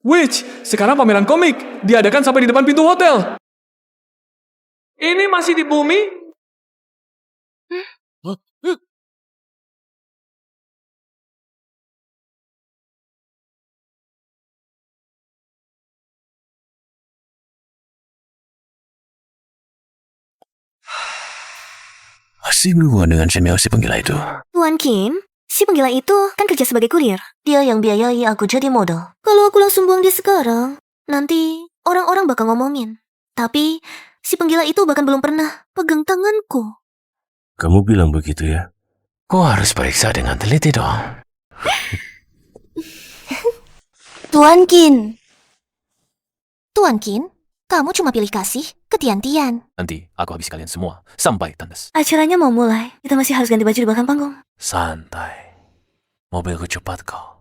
Witch, sekarang pameran komik diadakan sampai di depan pintu hotel. Ini masih di bumi? Masih berhubungan dengan Shenmue si penggila itu. Tuan Kim, si penggila itu kan kerja sebagai kurir. Dia yang biayai aku jadi model. Kalau aku langsung buang dia sekarang, nanti orang-orang bakal ngomongin. Tapi si penggila itu bahkan belum pernah pegang tanganku. Kamu bilang begitu ya? Kau harus periksa dengan teliti dong. Tuan Kin. Tuan Kin, kamu cuma pilih kasih ke Tian-Tian. Nanti aku habis kalian semua sampai tandas. Acaranya mau mulai. Kita masih harus ganti baju di belakang panggung. Santai. Mobilku cepat kau.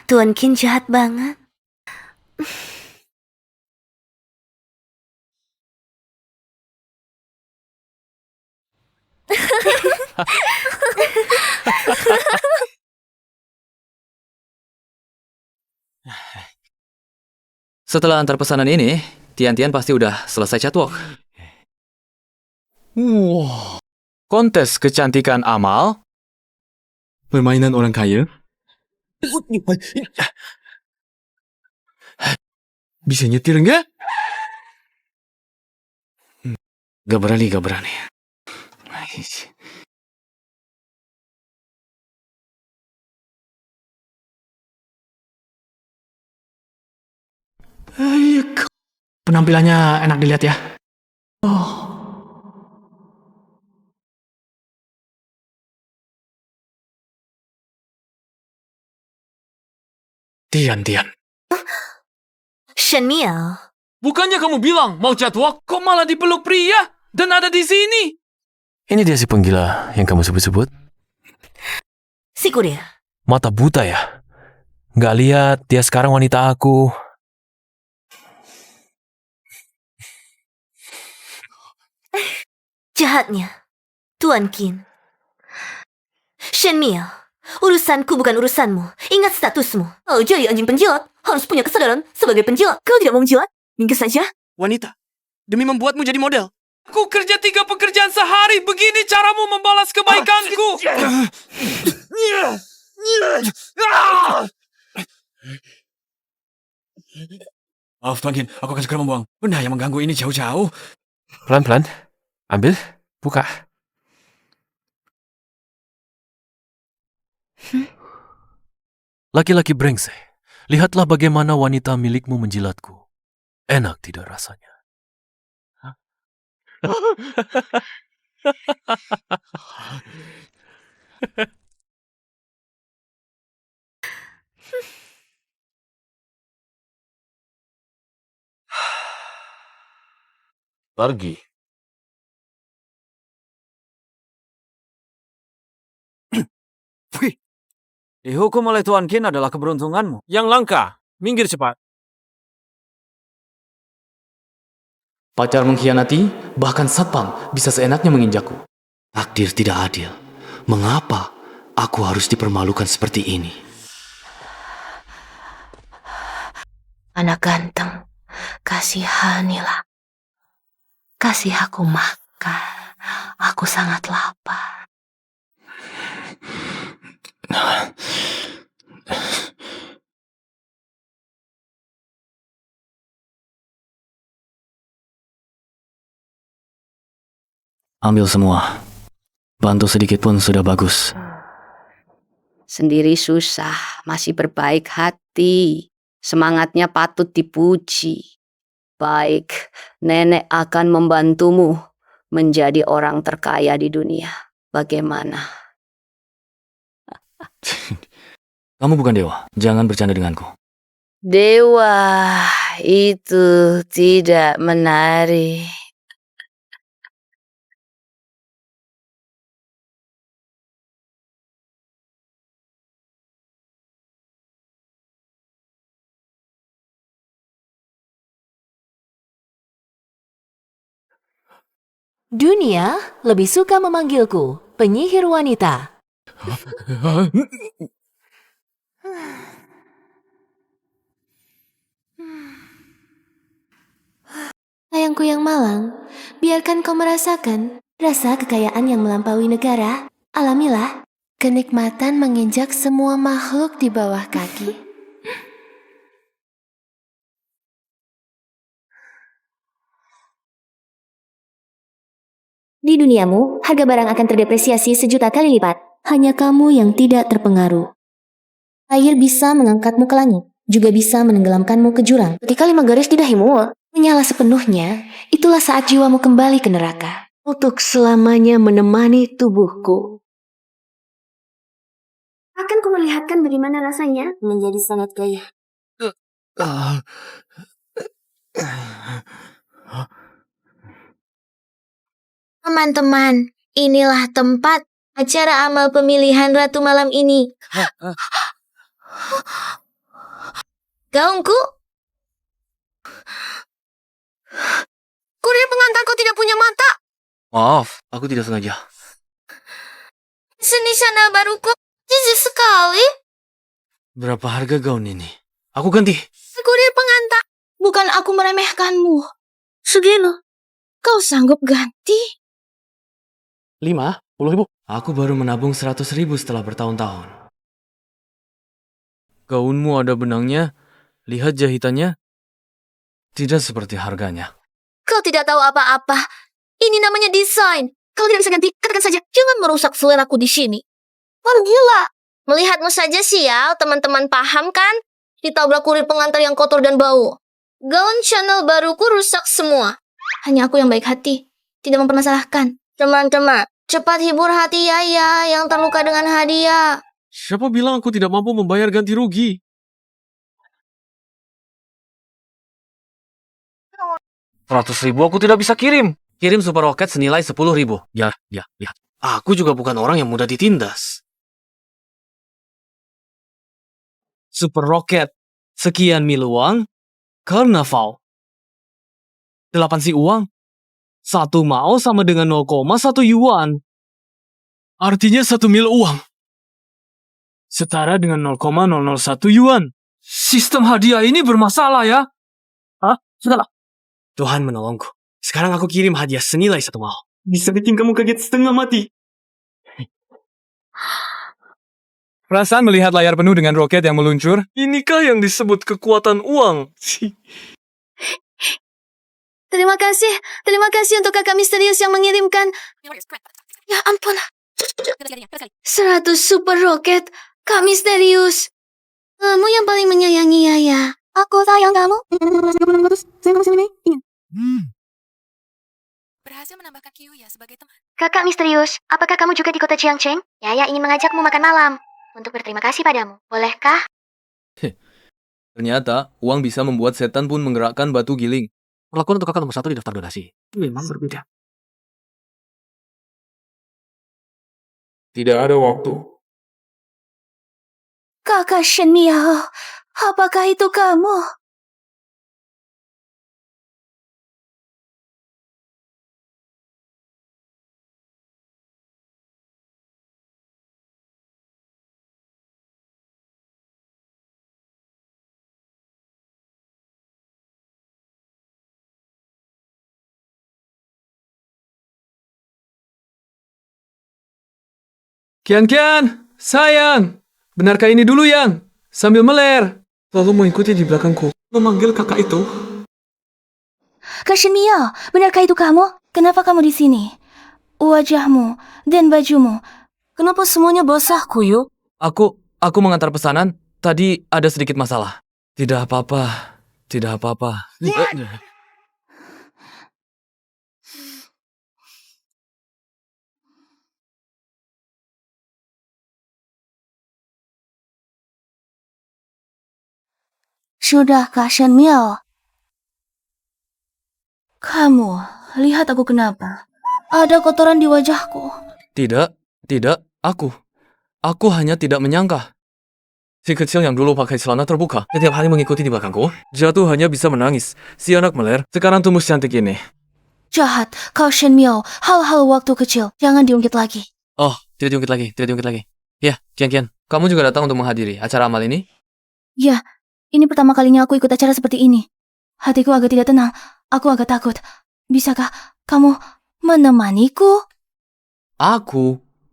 Tuan Kin jahat banget. Setelah antar pesanan ini, Tian-Tian pasti udah selesai catwalk. Wow, Kontes kecantikan Amal. permainan orang kaya? Bisa nyetir enggak? Gak berani. Penampilannya enak dilihat ya. Tian-Tian. Shenmue. Bukannya kamu bilang mau catwalk, kok malah dipeluk pria dan ada di sini? Ini dia si penggila yang kamu sebut-sebut? Si kurir. Mata buta ya? Gak lihat dia sekarang wanita aku. Jahatnya, Tuan Kin. Shenmue, urusanku bukan urusanmu. Ingat statusmu. Oh, jadi anjing penjilat. Harus punya kesadaran sebagai penjilat. Kau tidak mau menjilat? Minggir saja. Wanita, demi membuatmu jadi model. Aku kerja 3 pekerjaan sehari, begini caramu membalas kebaikanku. Maaf Tuan Kin, aku akan segera membuang. Benda yang mengganggu ini jauh-jauh. Pelan-pelan. Ambil. Buka. Laki-laki brengsek. Lihatlah bagaimana wanita milikmu menjilatku. Enak tidak rasanya? Pergi. Wih, dihukum oleh Tuan Kin adalah keberuntunganmu. Yang langka, minggir cepat. Pacar mengkhianati, bahkan satpam bisa seenaknya menginjakku. Takdir tidak adil. Mengapa aku harus dipermalukan seperti ini? Anak ganteng, kasihanilah. Kasih aku makan. Aku sangat lapar. Ambil semua. Bantu sedikit pun sudah bagus. Sendiri susah, masih berbaik hati. Semangatnya patut dipuji. Baik, nenek akan membantumu menjadi orang terkaya di dunia. Bagaimana? Kamu bukan dewa. Jangan bercanda denganku. Dewa itu tidak menarik. Dunia lebih suka memanggilku penyihir wanita. Sayangku yang malang, biarkan kau merasakan rasa kekayaan yang melampaui negara. Alamilah kenikmatan menginjak semua makhluk di bawah kaki. Di duniamu, harga barang akan terdepresiasi 1.000.000 kali lipat. Hanya kamu yang tidak terpengaruh. Air bisa mengangkatmu ke langit, juga bisa menenggelamkanmu ke jurang. Ketika 5 garis di dahimu menyala sepenuhnya, itulah saat jiwamu kembali ke neraka. Untuk selamanya menemani tubuhku. Akan kumelihatkan bagaimana rasanya menjadi sangat kaya. Teman-teman, inilah tempat acara amal pemilihan Ratu malam ini. Gaungku? Kurir pengantarku tidak punya mata. Maaf, aku tidak sengaja. Seni sandal baruku jijik sekali. Berapa harga gaun ini? Aku ganti. Kurir pengantar, bukan aku meremehkanmu. Segino, kau sanggup ganti? 50.000. Aku baru menabung 100.000 setelah bertahun-tahun. Gaunmu ada benangnya. Lihat jahitannya. Tidak seperti harganya. Kau tidak tahu apa-apa. Ini namanya desain. Kalau tidak bisa ganti, katakan saja. Jangan merusak seleraku di sini. Pergilah. Melihatmu saja sial, teman-teman paham kan? Ditabrak kurir pengantar yang kotor dan bau. Gaun Chanel baruku rusak semua. Hanya aku yang baik hati. Tidak mempermasalahkan. Teman-teman, cepat hibur hati Yaya yang terluka dengan hadiah. Siapa bilang aku tidak mampu membayar ganti rugi? $100.000 aku tidak bisa kirim. Kirim super roket senilai 10.000. Ya, lihat. Aku juga bukan orang yang mudah ditindas. Super Rocket. Sekian mil uang. Karnaval. 8 si uang. 1 mao sama dengan 0,1 yuan. Artinya 1 mil uang. Setara dengan 0,001 yuan. Sistem hadiah ini bermasalah ya? Hah? Sudahlah. Tuhan menolongku. Sekarang aku kirim hadiah senilai 1 mao. Bisa bikin kamu kaget setengah mati. Perasaan melihat layar penuh dengan roket yang meluncur? Inikah yang disebut kekuatan uang? Terima kasih untuk kakak misterius yang mengirimkan. Ya ampun. 100 super roket, kak misterius. Kamu yang paling menyayangi Yaya. Aku sayang kamu. Berhasil menambahkan Kyuya sebagai teman. Kakak misterius, apakah kamu juga di kota Jiangcheng? Yaya ingin mengajakmu makan malam. Untuk berterima kasih padamu, bolehkah? Ternyata, uang bisa membuat setan pun menggerakkan batu giling. Perlakuan untuk kakak nomor 1 di daftar donasi. Memang berbeda. Tidak ada waktu. Kakak Shen Miao, apakah itu kamu? Kian, sayang. Benarkah ini dulu, Yang? Sambil meler. Lalu mengikuti di belakangku. Memanggil kakak itu. Kak Shen Miao, benarkah itu kamu? Kenapa kamu di sini? Wajahmu dan bajumu. Kenapa semuanya basah, Kuyu? Aku mengantar pesanan. Tadi ada sedikit masalah. Tidak apa-apa. Tidak apa-apa. Sudah, Kak Shen Miao. Kamu, lihat aku kenapa? Ada kotoran di wajahku. Tidak, aku. Aku hanya tidak menyangka. Si kecil yang dulu pakai celana terbuka, setiap hari mengikuti di belakangku, jatuh hanya bisa menangis. Si anak meler, sekarang tumbuh cantik ini. Jahat, Kak Shen Miao. Hal-hal waktu kecil, jangan diungkit lagi. Oh, tidak diungkit lagi. Ya, Kian, kamu juga datang untuk menghadiri acara amal ini? Ya, ini pertama kalinya aku ikut acara seperti ini. Hatiku agak tidak tenang. Aku agak takut. Bisakah kamu menemaniku?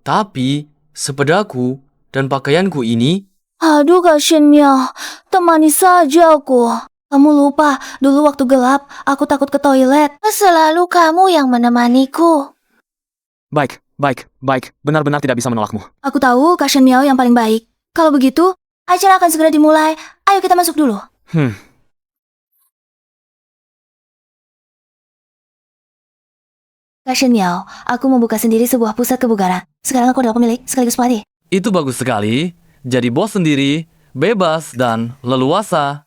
Tapi sepedaku dan pakaianku ini... Aduh, kasihan Miao. Temani saja aku. Kamu lupa, dulu waktu gelap, aku takut ke toilet. Selalu kamu yang menemaniku. Baik. Benar-benar tidak bisa menolakmu. Aku tahu kasihan Miao yang paling baik. Kalau begitu, acara akan segera dimulai. Ayo kita masuk dulu. Kasihan Miao, aku membuka sendiri sebuah pusat kebugaran. Sekarang aku adalah pemilik sekaligus pelatih. Itu bagus sekali. Jadi bos sendiri, bebas dan leluasa.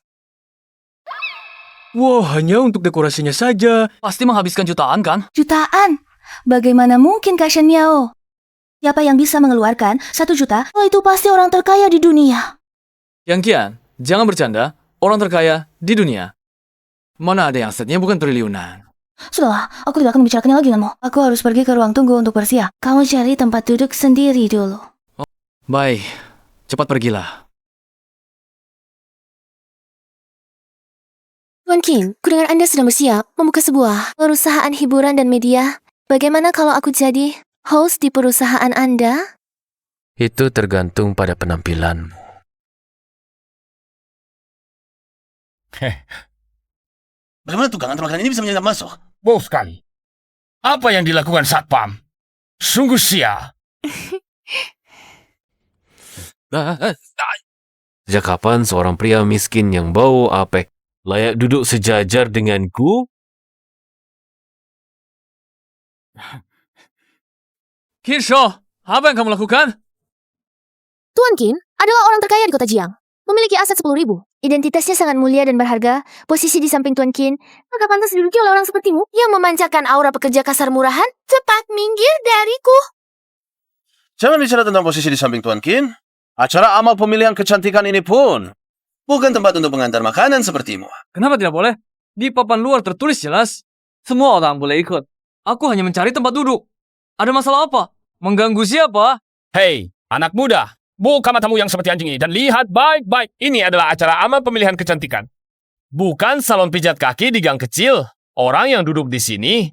Wah, hanya untuk dekorasinya saja. Pasti menghabiskan jutaan kan? Jutaan? Bagaimana mungkin kasihan Miao? Siapa yang bisa mengeluarkan 1 juta? Oh, itu pasti orang terkaya di dunia. Yang Kian, jangan bercanda. Orang terkaya di dunia. Mana ada yang asetnya bukan triliunan. Sudahlah, aku tidak akan membicarakannya lagi denganmu. Aku harus pergi ke ruang tunggu untuk bersiap. Kamu cari tempat duduk sendiri dulu. Baik, cepat pergilah. Tuan Qin, kudengar Anda sedang bersiap membuka sebuah perusahaan hiburan dan media. Bagaimana kalau aku jadi host di perusahaan Anda? Itu tergantung pada penampilanmu. Bagaimana tukang antar makanan ini bisa menyergap masuk? Boh sekali. Apa yang dilakukan Satpam? Sungguh sial. Sejak kapan seorang pria miskin yang bau apek layak duduk sejajar denganku? Kinsho, apa yang kamu lakukan? Tuan Qin adalah orang terkaya di kota Jiang. Memiliki aset 10.000. Identitasnya sangat mulia dan berharga. Posisi di samping Tuan Qin. Maka pantas diduduki oleh orang sepertimu yang memancarkan aura pekerja kasar murahan. Cepat minggir dariku. Jangan bicara tentang posisi di samping Tuan Qin. Acara amal pemilihan kecantikan ini pun bukan tempat untuk pengantar makanan sepertimu. Kenapa tidak boleh? Di papan luar tertulis jelas. Semua orang boleh ikut. Aku hanya mencari tempat duduk. Ada masalah apa? Mengganggu siapa? Hei, anak muda. Buka matamu yang seperti anjing ini dan lihat baik-baik. Ini adalah acara amal pemilihan kecantikan. Bukan salon pijat kaki di gang kecil. Orang yang duduk di sini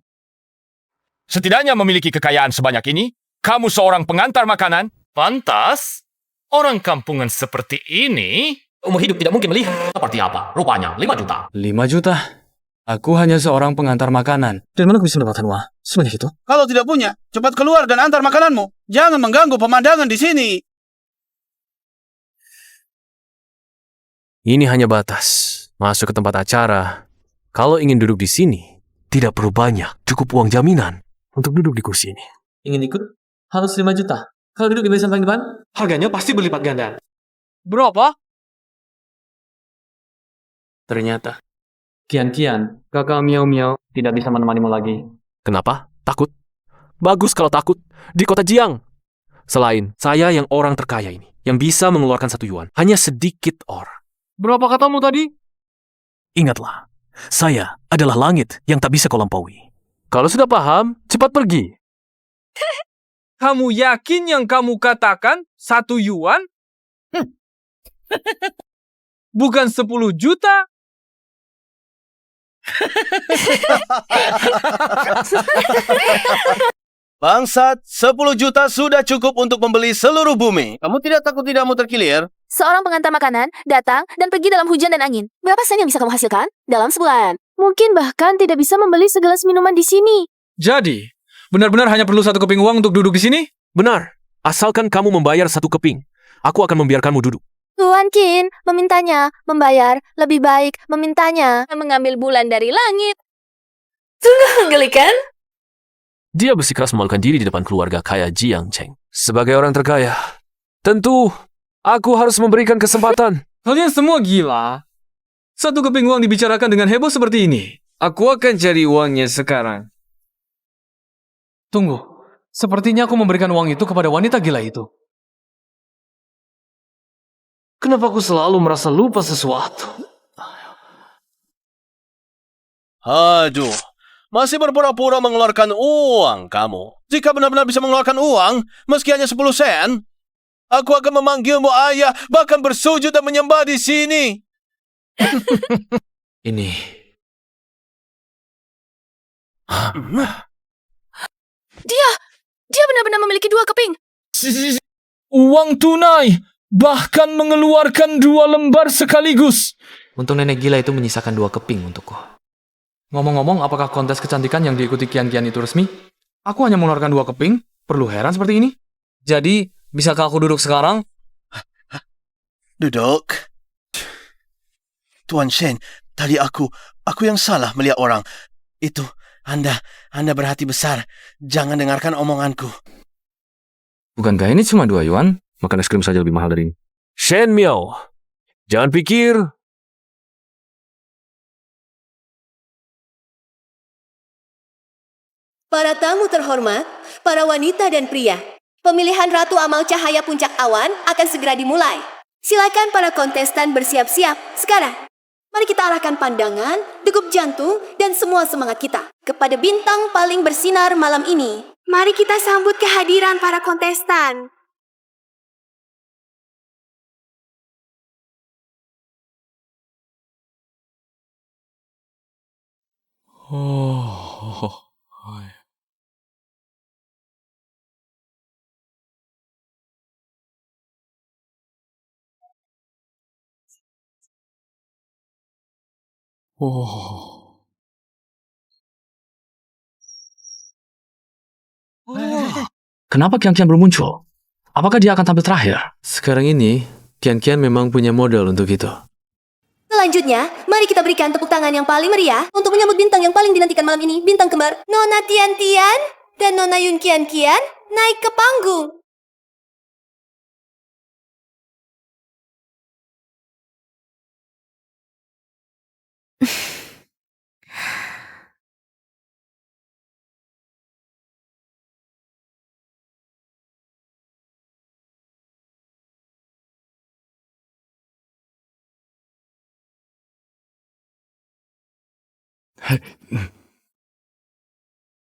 setidaknya memiliki kekayaan sebanyak ini. Kamu seorang pengantar makanan. Pantas. Orang kampungan seperti ini Umur hidup tidak mungkin melihat. Seperti apa? Rupanya 5 juta. 5 juta? Aku hanya seorang pengantar makanan. Dari mana aku bisa mendapatkan uang sebanyak itu? Kalau tidak punya, cepat keluar dan antar makananmu. Jangan mengganggu pemandangan di sini. Ini hanya batas. Masuk ke tempat acara. Kalau ingin duduk di sini, tidak perlu banyak. Cukup uang jaminan untuk duduk di kursi ini. Ingin ikut? Harus 5 juta. Kalau duduk di meja paling depan, harganya pasti berlipat ganda. Berapa? Ternyata, Kian, kakak Miao tidak bisa menemanimu lagi. Kenapa? Takut? Bagus kalau takut. Di kota Jiang. Selain saya yang orang terkaya ini, yang bisa mengeluarkan 1 yuan, hanya sedikit orang. Berapa katamu tadi? Ingatlah, saya adalah langit yang tak bisa kau lampaui. Kalau sudah paham, cepat pergi. Kamu yakin yang kamu katakan 1 yuan? Bukan 10 juta? Bangsat, 10 juta sudah cukup untuk membeli seluruh bumi. Kamu tidak takut tidak mau terkilir? Seorang pengantar makanan datang dan pergi dalam hujan dan angin. Berapa sen yang bisa kamu hasilkan dalam sebulan? Mungkin bahkan tidak bisa membeli segelas minuman di sini. Jadi, benar-benar hanya perlu 1 keping uang untuk duduk di sini? Benar, asalkan kamu membayar 1 keping. Aku akan membiarkanmu duduk. Tuan Qin memintanya membayar, lebih baik memintanya mengambil bulan dari langit. Sungguh menggelikan. Dia bersikeras memalukan diri di depan keluarga kaya Jiang Cheng. Sebagai orang terkaya, tentu aku harus memberikan kesempatan. Kalian semua gila. 1 keping uang dibicarakan dengan heboh seperti ini. Aku akan cari uangnya sekarang. Tunggu, sepertinya aku memberikan uang itu kepada wanita gila itu. Kenapa aku selalu merasa lupa sesuatu? Aduh, masih berpura-pura mengeluarkan uang kamu. Jika benar-benar bisa mengeluarkan uang, meski hanya 10 sen, Aku akan memanggilmu ayah, bahkan bersujud dan menyembah di sini. Ini Dia benar-benar memiliki 2 keping. Uang tunai, bahkan mengeluarkan 2 lembar sekaligus. Untung nenek gila itu menyisakan 2 keping untukku. Ngomong-ngomong, apakah kontes kecantikan yang diikuti Kian-Kian itu resmi? Aku hanya mengeluarkan 2 keping, perlu heran seperti ini? Jadi, bisakah aku duduk sekarang? Duduk. Tuan Shen, tadi aku yang salah melihat orang. Itu, Anda berhati besar. Jangan dengarkan omonganku. Bukankah ini cuma 2 yuan? Makan es krim saja lebih mahal dari ini. Shen Miao, jangan pikir Para tamu terhormat, para wanita dan pria, pemilihan Ratu Amal Cahaya Puncak Awan akan segera dimulai. Silakan para kontestan bersiap-siap sekarang. Mari kita arahkan pandangan, degup jantung, dan semua semangat kita kepada bintang paling bersinar malam ini. Mari kita sambut kehadiran para kontestan. Kenapa Kian-Kian belum muncul? Apakah dia akan tampil terakhir? Sekarang ini, Kian-Kian memang punya model untuk itu. Selanjutnya, mari kita berikan tepuk tangan yang paling meriah untuk menyambut bintang yang paling dinantikan malam ini, bintang kembar Nona Tian Tian dan Nona Yun Kian Kian naik ke panggung.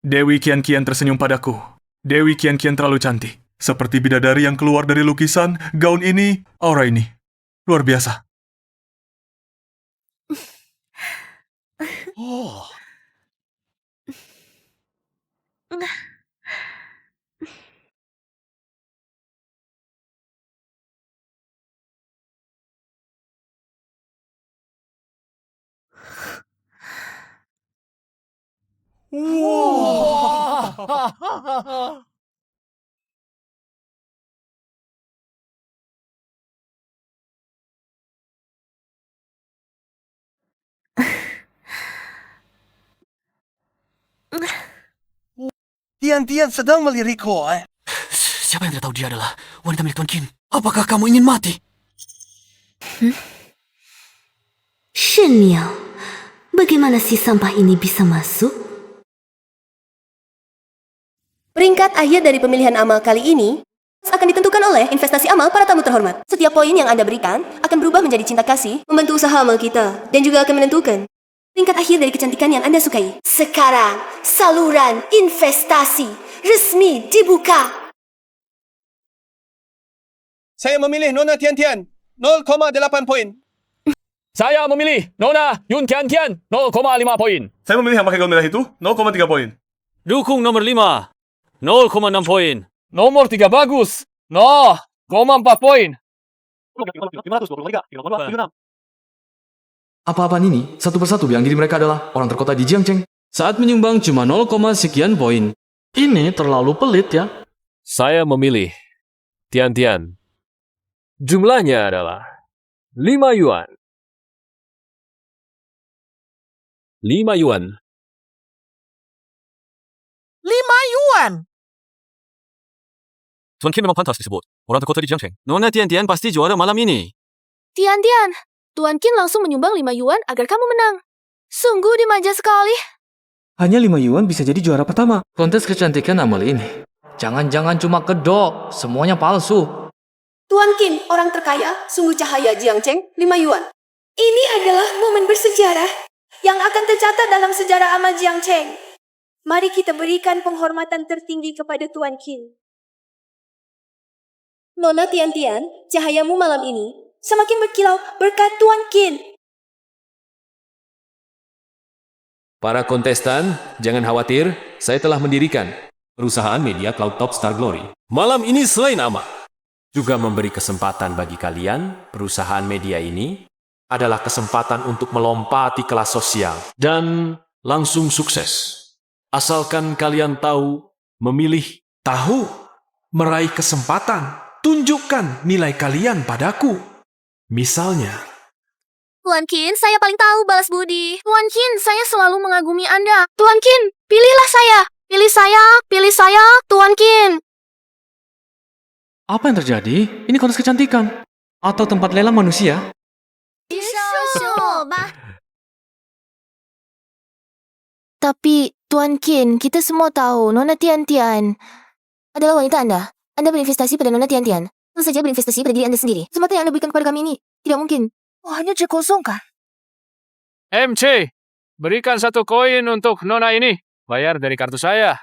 Dewi Kian-Kian tersenyum padaku. Dewi Kian-Kian terlalu cantik. Seperti bidadari yang keluar dari lukisan, gaun ini, aura ini. Luar biasa. Oh. Tian-Tian sedang melirikku, Siapa yang tidak tahu dia adalah wanita milik Tuan Qin? Apakah kamu ingin mati? Shen Miao, bagaimana si sampah ini bisa masuk? Peringkat akhir dari pemilihan amal kali ini akan ditentukan oleh investasi amal para tamu terhormat. Setiap poin yang Anda berikan akan berubah menjadi cinta kasih, membantu usaha amal kita, dan juga akan menentukan peringkat akhir dari kecantikan yang Anda sukai. Sekarang, saluran investasi resmi dibuka. Saya memilih Nona Tian Tian, 0,8 poin. Saya memilih Nona Yun Kian Kian, 0,5 poin. Saya memilih yang pakai gaun merah itu, 0,3 poin. dukung nomor 5, 0,6 poin. Nomor 3 bagus, 0,4 poin. Apa-apaan ini, satu persatu bilang diri mereka adalah orang terkota di Jiangcheng. Saat menyumbang cuma 0, sekian poin. Ini terlalu pelit ya. Saya memilih Tian-Tian. Jumlahnya adalah 5 yuan. 5 yuan. 5 yuan. Tuan Qin memang pantas disebut orang terkota di Jiangcheng. Nona Tian-Tian pasti juara malam ini. Tian-Tian, Tuan Qin langsung menyumbang 5 yuan agar kamu menang. Sungguh dimanja sekali. Hanya 5 yuan bisa jadi juara pertama. Kontes kecantikan amal ini. Jangan-jangan cuma kedok, semuanya palsu. Tuan Qin, orang terkaya, sungguh cahaya Jiangcheng, 5 yuan. Ini adalah momen bersejarah yang akan tercatat dalam sejarah amal Jiangcheng. Mari kita berikan penghormatan tertinggi kepada Tuan Qin. Nona Tian Tian, cahayamu malam ini semakin berkilau berkat Tuan Qin. Para kontestan, jangan khawatir, saya telah mendirikan perusahaan media Cloud Top Star Glory. Malam ini selain aman, juga memberi kesempatan bagi kalian, perusahaan media ini adalah kesempatan untuk melompati kelas sosial dan langsung sukses. Asalkan kalian tahu memilih, meraih kesempatan, tunjukkan nilai kalian padaku. Misalnya, Tuan Qin, saya paling tahu balas budi. Tuan Qin, saya selalu mengagumi Anda. Tuan Qin, pilihlah saya. Pilih saya, pilih saya, Tuan Qin. Apa yang terjadi? Ini kontes kecantikan. Atau tempat lelang manusia? Tapi, Tuan Qin, kita semua tahu Nona Tian Tian adalah wanita Anda. Anda berinvestasi pada Nona Tian Tian. Tentu saja berinvestasi pada diri Anda sendiri. Kesempatan yang Anda berikan kepada kami ini tidak mungkin. Hanya kosong kan? MC, berikan 1 koin untuk Nona ini. Bayar dari kartu saya.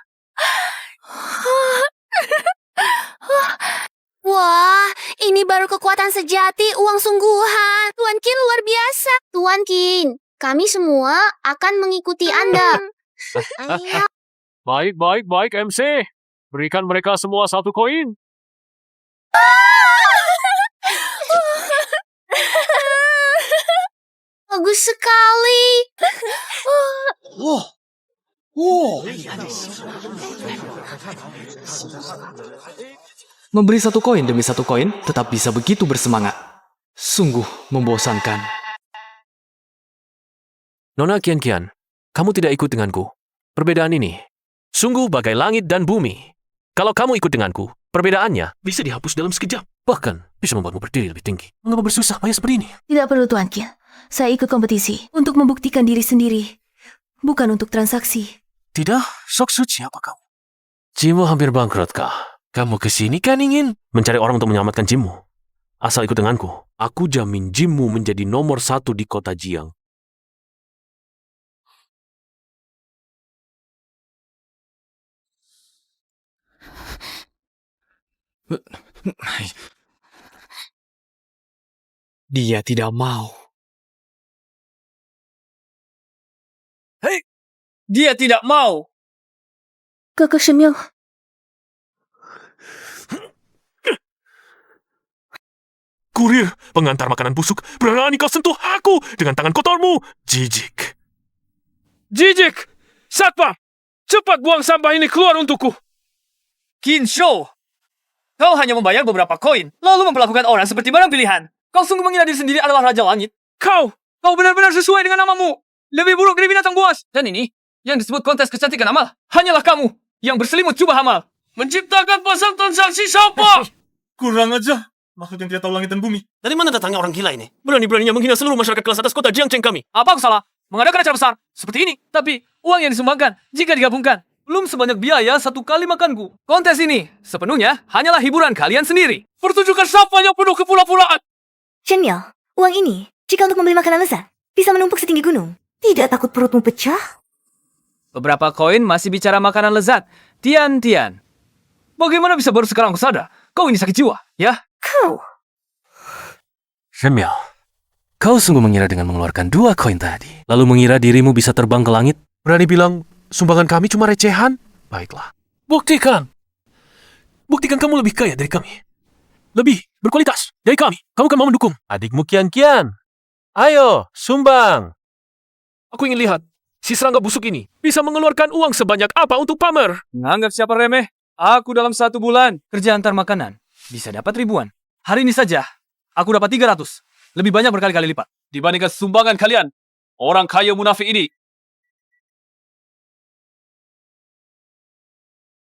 Wah, ini baru kekuatan sejati, uang sungguhan. Tuan Qin luar biasa. Tuan Qin, kami semua akan mengikuti Anda. Baik, MC. Berikan mereka semua 1 koin. Bagus sekali. Memberi 1 koin demi 1 koin tetap bisa begitu bersemangat. Sungguh membosankan. Nona Kian, kamu tidak ikut denganku. Perbedaan ini sungguh bagai langit dan bumi. Kalau kamu ikut denganku, perbedaannya bisa dihapus dalam sekejap. Bahkan bisa membuatmu berdiri lebih tinggi. Mengapa bersusah payah seperti ini? Tidak perlu Tuan Qin. Saya ikut kompetisi untuk membuktikan diri sendiri, bukan untuk transaksi. Tidak, sok siapa kamu? Jimmu hampir bangkrut kah? Kamu kesini kan ingin mencari orang untuk menyelamatkan Jimmu. Asal ikut denganku, aku jamin Jimmu menjadi nomor 1 di kota Jiang. Dia tidak mau. Hei! Dia tidak mau! Kakak Shenmiao, Kurir, pengantar makanan busuk, berani kau sentuh aku dengan tangan kotormu. Jijik. Jijik! Satpam! Cepat buang sampah ini keluar untukku. Qin Shou! Kau hanya membayar beberapa koin, lalu memperlakukan orang seperti barang pilihan. Kau sungguh mengira diri sendiri adalah Raja Langit. Kau benar-benar sesuai dengan namamu. Lebih buruk dari binatang buas. Dan ini, yang disebut kontes kecantikan amal, hanyalah kamu yang berselimut jubah amal. Menciptakan pasar transaksi siapa? Kurang aja. Maksudnya tidak tahu langit dan bumi. Dari mana datangnya orang gila ini? Berani-beraninya menghina seluruh masyarakat kelas atas kota Jiangcheng kami. Apa aku salah? Mengadakan acara besar seperti ini. Tapi, uang yang disumbangkan, jika digabungkan, belum sebanyak biaya 1 kali makanku. Kontes ini, sepenuhnya, hanyalah hiburan kalian sendiri. Pertunjukan siapa yang penuh kepula-pulaan? Shenmiao, uang ini, jika untuk membeli makanan lezat, bisa menumpuk setinggi gunung. Tidak takut perutmu pecah? Beberapa koin masih bicara makanan lezat. Tian. Bagaimana bisa baru sekarang aku sadar? Kau ini sakit jiwa, ya? Kau. Shenmiao, kau sungguh mengira dengan mengeluarkan 2 koin tadi, lalu mengira dirimu bisa terbang ke langit? Berani bilang sumbangan kami cuma recehan? Baiklah. Buktikan kamu lebih kaya dari kami. Lebih berkualitas dari kami. Kamu kan mau mendukung adikmu Kian. Ayo, sumbang. Aku ingin lihat si serangga busuk ini bisa mengeluarkan uang sebanyak apa untuk pamer. Menganggap siapa remeh? Aku dalam 1 bulan kerja antar makanan bisa dapat ribuan. Hari ini saja, aku dapat 300. Lebih banyak berkali-kali lipat dibandingkan sumbangan kalian, orang kaya munafik ini.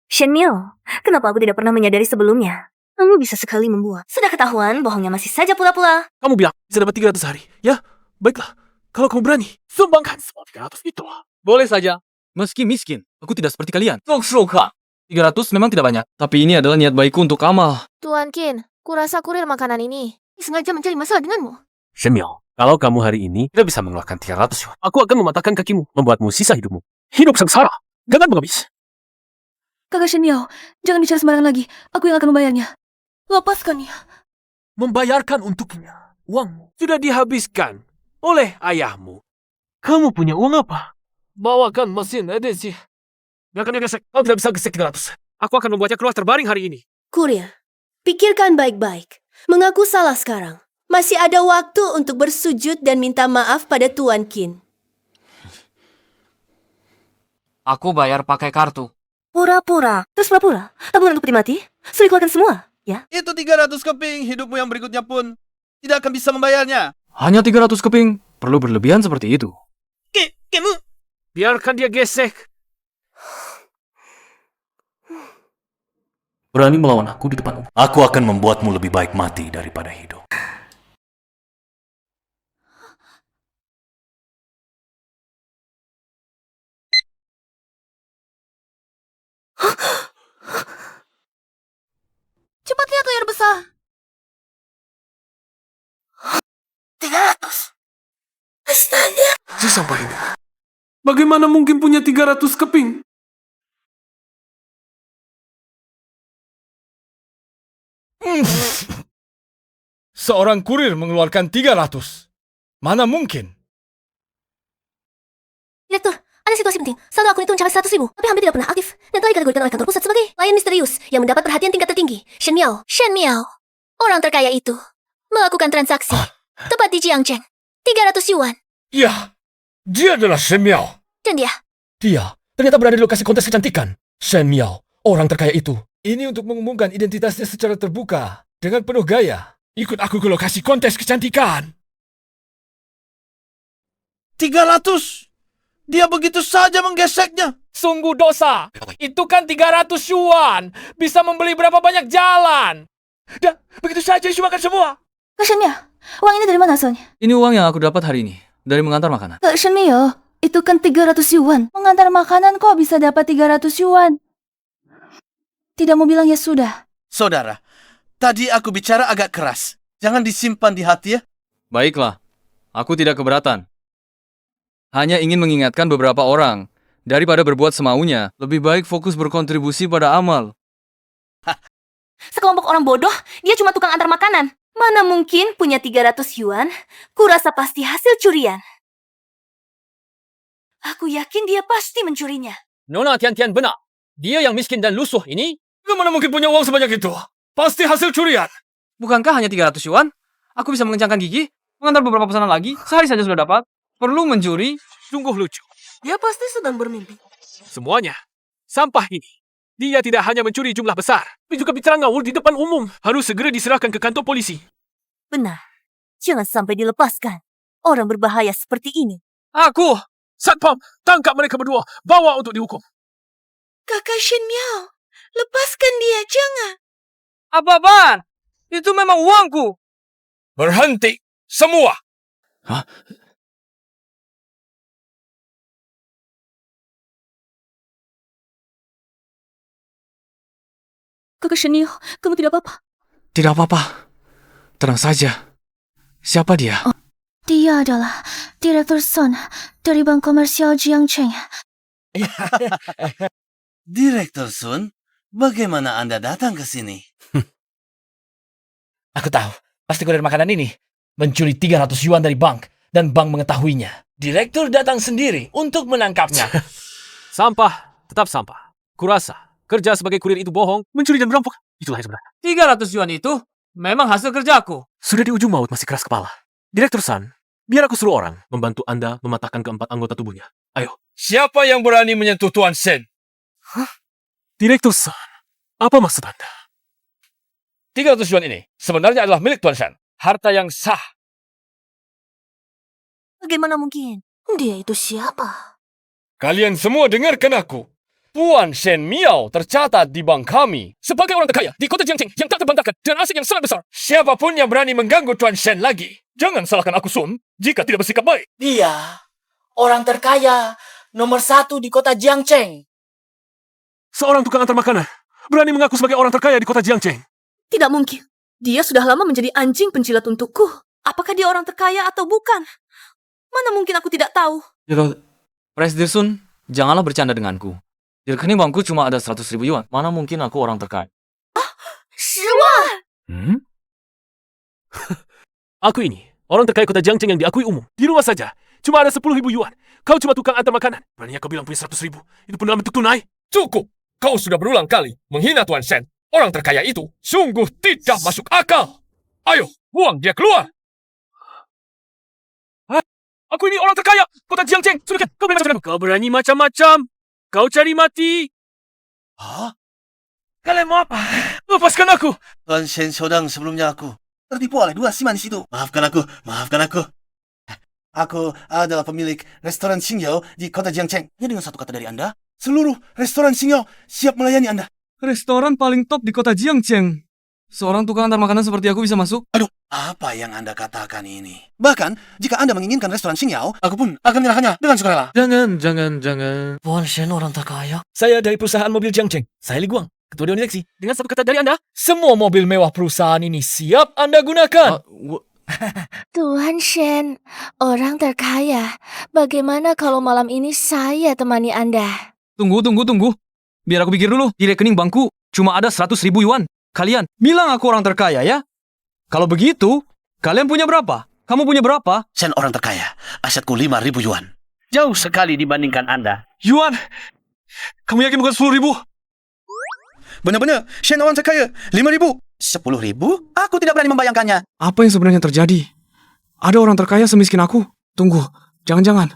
Shenmiao, kenapa aku tidak pernah menyadari sebelumnya? Kamu bisa sekali membuat. Sudah ketahuan, bohongnya masih saja pula-pula. Kamu bilang bisa dapat 300 hari. Ya, baiklah. Kalau kamu berani, sumbangkan semua 300 itu. Boleh saja. Meski miskin, aku tidak seperti kalian. Sok-soka. 300 memang tidak banyak, tapi ini adalah niat baikku untuk amal. Tuan Qin, kurasa kurir makanan ini sengaja mencari masalah denganmu. Shenmiao, kalau kamu hari ini tidak bisa mengeluarkan 300 yuan, aku akan mematahkan kakimu, membuatmu sisa hidupmu. Hidup sengsara, jangan mengemis. Kakak Shenmiao, jangan bicara sembarangan lagi. Aku yang akan membayarnya. Lepaskan ya. Membayarkan untuknya. Uangmu sudah dihabiskan oleh ayahmu. Kamu punya uang apa? Bawakan mesin edisi. Biarkan dia gesek. Kau tidak bisa gesek 300. Aku akan membuatnya keluar terbaring hari ini. Kurir, pikirkan baik-baik. Mengaku salah sekarang. Masih ada waktu untuk bersujud dan minta maaf pada Tuan Qin. Aku bayar pakai kartu. Pura-pura. Terus pura-pura. Tabungan untuk peti mati? Sudah keluarkan semua, ya? Itu 300 keping, hidupmu yang berikutnya pun tidak akan bisa membayarnya. Hanya 300 keping. Perlu berlebihan seperti itu. Kamu... Biarkan dia gesek. Berani melawan aku di depan umum. Aku akan membuatmu lebih baik mati daripada hidup. Cepat lihat layar besar. 300. Astaga. Si sampah ini. Bagaimana mungkin punya 300 keping? Seorang kurir mengeluarkan 300. Mana mungkin? Direktur, ada situasi penting. Saldo akun itu mencapai 100.000, tapi hampir tidak pernah aktif. Dan telah dikategorikan oleh kantor pusat sebagai layan misterius yang mendapat perhatian tingkat tertinggi. Shen Miao. Shen Miao. Orang terkaya itu melakukan transaksi tepat di Jiangcheng. 300 yuan. Ya, dia adalah Shen Miao. Dan dia Dia ternyata berada di lokasi kontes kecantikan. Shen Miao, orang terkaya itu. Ini untuk mengumumkan identitasnya secara terbuka. Dengan penuh gaya. Ikut aku ke lokasi kontes kecantikan. 300! Dia begitu saja menggeseknya. Sungguh dosa. Itu kan 300 yuan. Bisa membeli berapa banyak jalan. Dan begitu saja disumbangkan semua. Kak Shen Miao, uang ini dari mana asalnya? Ini uang yang aku dapat hari ini. Dari mengantar makanan. Kak Shen Miao, itu kan 300 yuan. Mengantar makanan kok bisa dapat 300 yuan? Tidak mau bilang ya sudah. Saudara, tadi aku bicara agak keras. Jangan disimpan di hati ya. Baiklah. Aku tidak keberatan. Hanya ingin mengingatkan beberapa orang. Daripada berbuat semaunya, lebih baik fokus berkontribusi pada amal. Sekelompok orang bodoh, dia cuma tukang antar makanan. Mana mungkin punya 300 yuan? Kurasa pasti hasil curian. Aku yakin dia pasti mencurinya. Nona Tian-Tian benar. Dia yang miskin dan lusuh ini, mana mungkin punya uang sebanyak itu? Pasti hasil curian. Bukankah hanya 300 yuan? Aku bisa mengencangkan gigi, mengantar beberapa pesanan lagi, sehari saja sudah dapat. Perlu mencuri? Sungguh lucu. Dia pasti sedang bermimpi. Semuanya. Sampah ini. Dia tidak hanya mencuri jumlah besar, tapi juga bicara ngawur di depan umum. Harus segera diserahkan ke kantor polisi. Benar. Jangan sampai dilepaskan. Orang berbahaya seperti ini. Aku! Satpam, tangkap mereka berdua. Bawa untuk dihukum. Kakak Shen Miao, lepaskan dia, jangan. Apa-apaan? Itu memang uangku. Berhenti. Semua. Hah? Kakak Shen Miao, kamu tidak apa-apa? Tidak apa-apa. Tenang saja. Siapa dia? Oh, dia adalah Direktur Sun dari Bank Komersial Jiangcheng. Direktur Sun, bagaimana Anda datang ke sini? Aku tahu. Pasti kurir makanan ini mencuri 300 yuan dari bank. Dan bank mengetahuinya. Direktur datang sendiri untuk menangkapnya. Sampah, tetap sampah. Kurasa, kerja sebagai kurir itu bohong, mencuri dan merampok. Itulah yang sebenarnya. 300 yuan itu memang hasil kerjaku. Sudah di ujung maut masih keras kepala. Direktur Sun, biar aku suruh orang membantu Anda mematahkan keempat anggota tubuhnya. Ayo. Siapa yang berani menyentuh Tuan Shen? Direktur Sun, apa maksud Anda? 300 yuan ini sebenarnya adalah milik Tuan Shen. Harta yang sah. Bagaimana mungkin? Dia itu siapa? Kalian semua dengarkan aku. Tuan Shen Miao tercatat di bank kami sebagai orang terkaya di kota Jiangcheng yang tak terbantahkan dan aset yang sangat besar. Siapapun yang berani mengganggu Tuan Shen lagi, jangan salahkan aku Sun jika tidak bersikap baik. Dia orang terkaya nomor 1 di kota Jiangcheng. Seorang tukang antar makanan berani mengaku sebagai orang terkaya di kota Jiangcheng. Tidak mungkin. Dia sudah lama menjadi anjing penjilat untukku. Apakah dia orang terkaya atau bukan? Mana mungkin aku tidak tahu. Presiden Sun, janganlah bercanda denganku. Di rekening bankku cuma ada 100.000 yuan. Mana mungkin aku orang terkaya? Shirwan! Aku ini, orang terkaya kota Jiangcheng yang diakui umum. Di rumah saja, cuma ada 10.000 yuan. Kau cuma tukang antar makanan. Beraninya kau bilang punya 100.000. Itu pun dalam bentuk tunai. Cukup! Kau sudah berulang kali menghina Tuan Shen. Orang terkaya itu sungguh tidak masuk akal. Ayo, buang dia keluar! Aku ini orang terkaya kota Jiangcheng. Sudah, kau berani macam-macam. Kau berani macam-macam. Kau cari mati. Hah? Kalian mau apa? Lepaskan aku. Tuan Shen Shodang, sebelumnya aku tertipu oleh dua si manis itu. Maafkan aku, maafkan aku. Aku adalah pemilik restoran Xingyao di kota Jiangcheng. Hanya dengan satu kata dari Anda, seluruh restoran Xingyao siap melayani Anda. Restoran paling top di kota Jiangcheng. Seorang tukang antar makanan seperti aku bisa masuk? Aduh, apa yang Anda katakan ini? Bahkan, jika Anda menginginkan restoran Xingyao, aku pun akan menyerahkannya dengan sukarela. Jangan. Tuan Shen orang terkaya. Saya dari perusahaan mobil Jiangcheng. Saya Li Guang, ketua dewan direksi. Dengan satu kata dari Anda, semua mobil mewah perusahaan ini siap Anda gunakan. Tuan Shen, orang terkaya. Bagaimana kalau malam ini saya temani Anda? Tunggu. Biar aku pikir dulu. Di rekening bankku cuma ada 100.000 yuan. Kalian bilang aku orang terkaya ya? Kalau begitu, kalian punya berapa? Kamu punya berapa? Shen orang terkaya. Asetku 5.000 yuan. Jauh sekali dibandingkan Anda. Yuan? Kamu yakin bukan 10.000? Benar-benar, Shen orang terkaya. 5.000. 10.000? Aku tidak berani membayangkannya. Apa yang sebenarnya terjadi? Ada orang terkaya semiskin aku? Tunggu, jangan-jangan.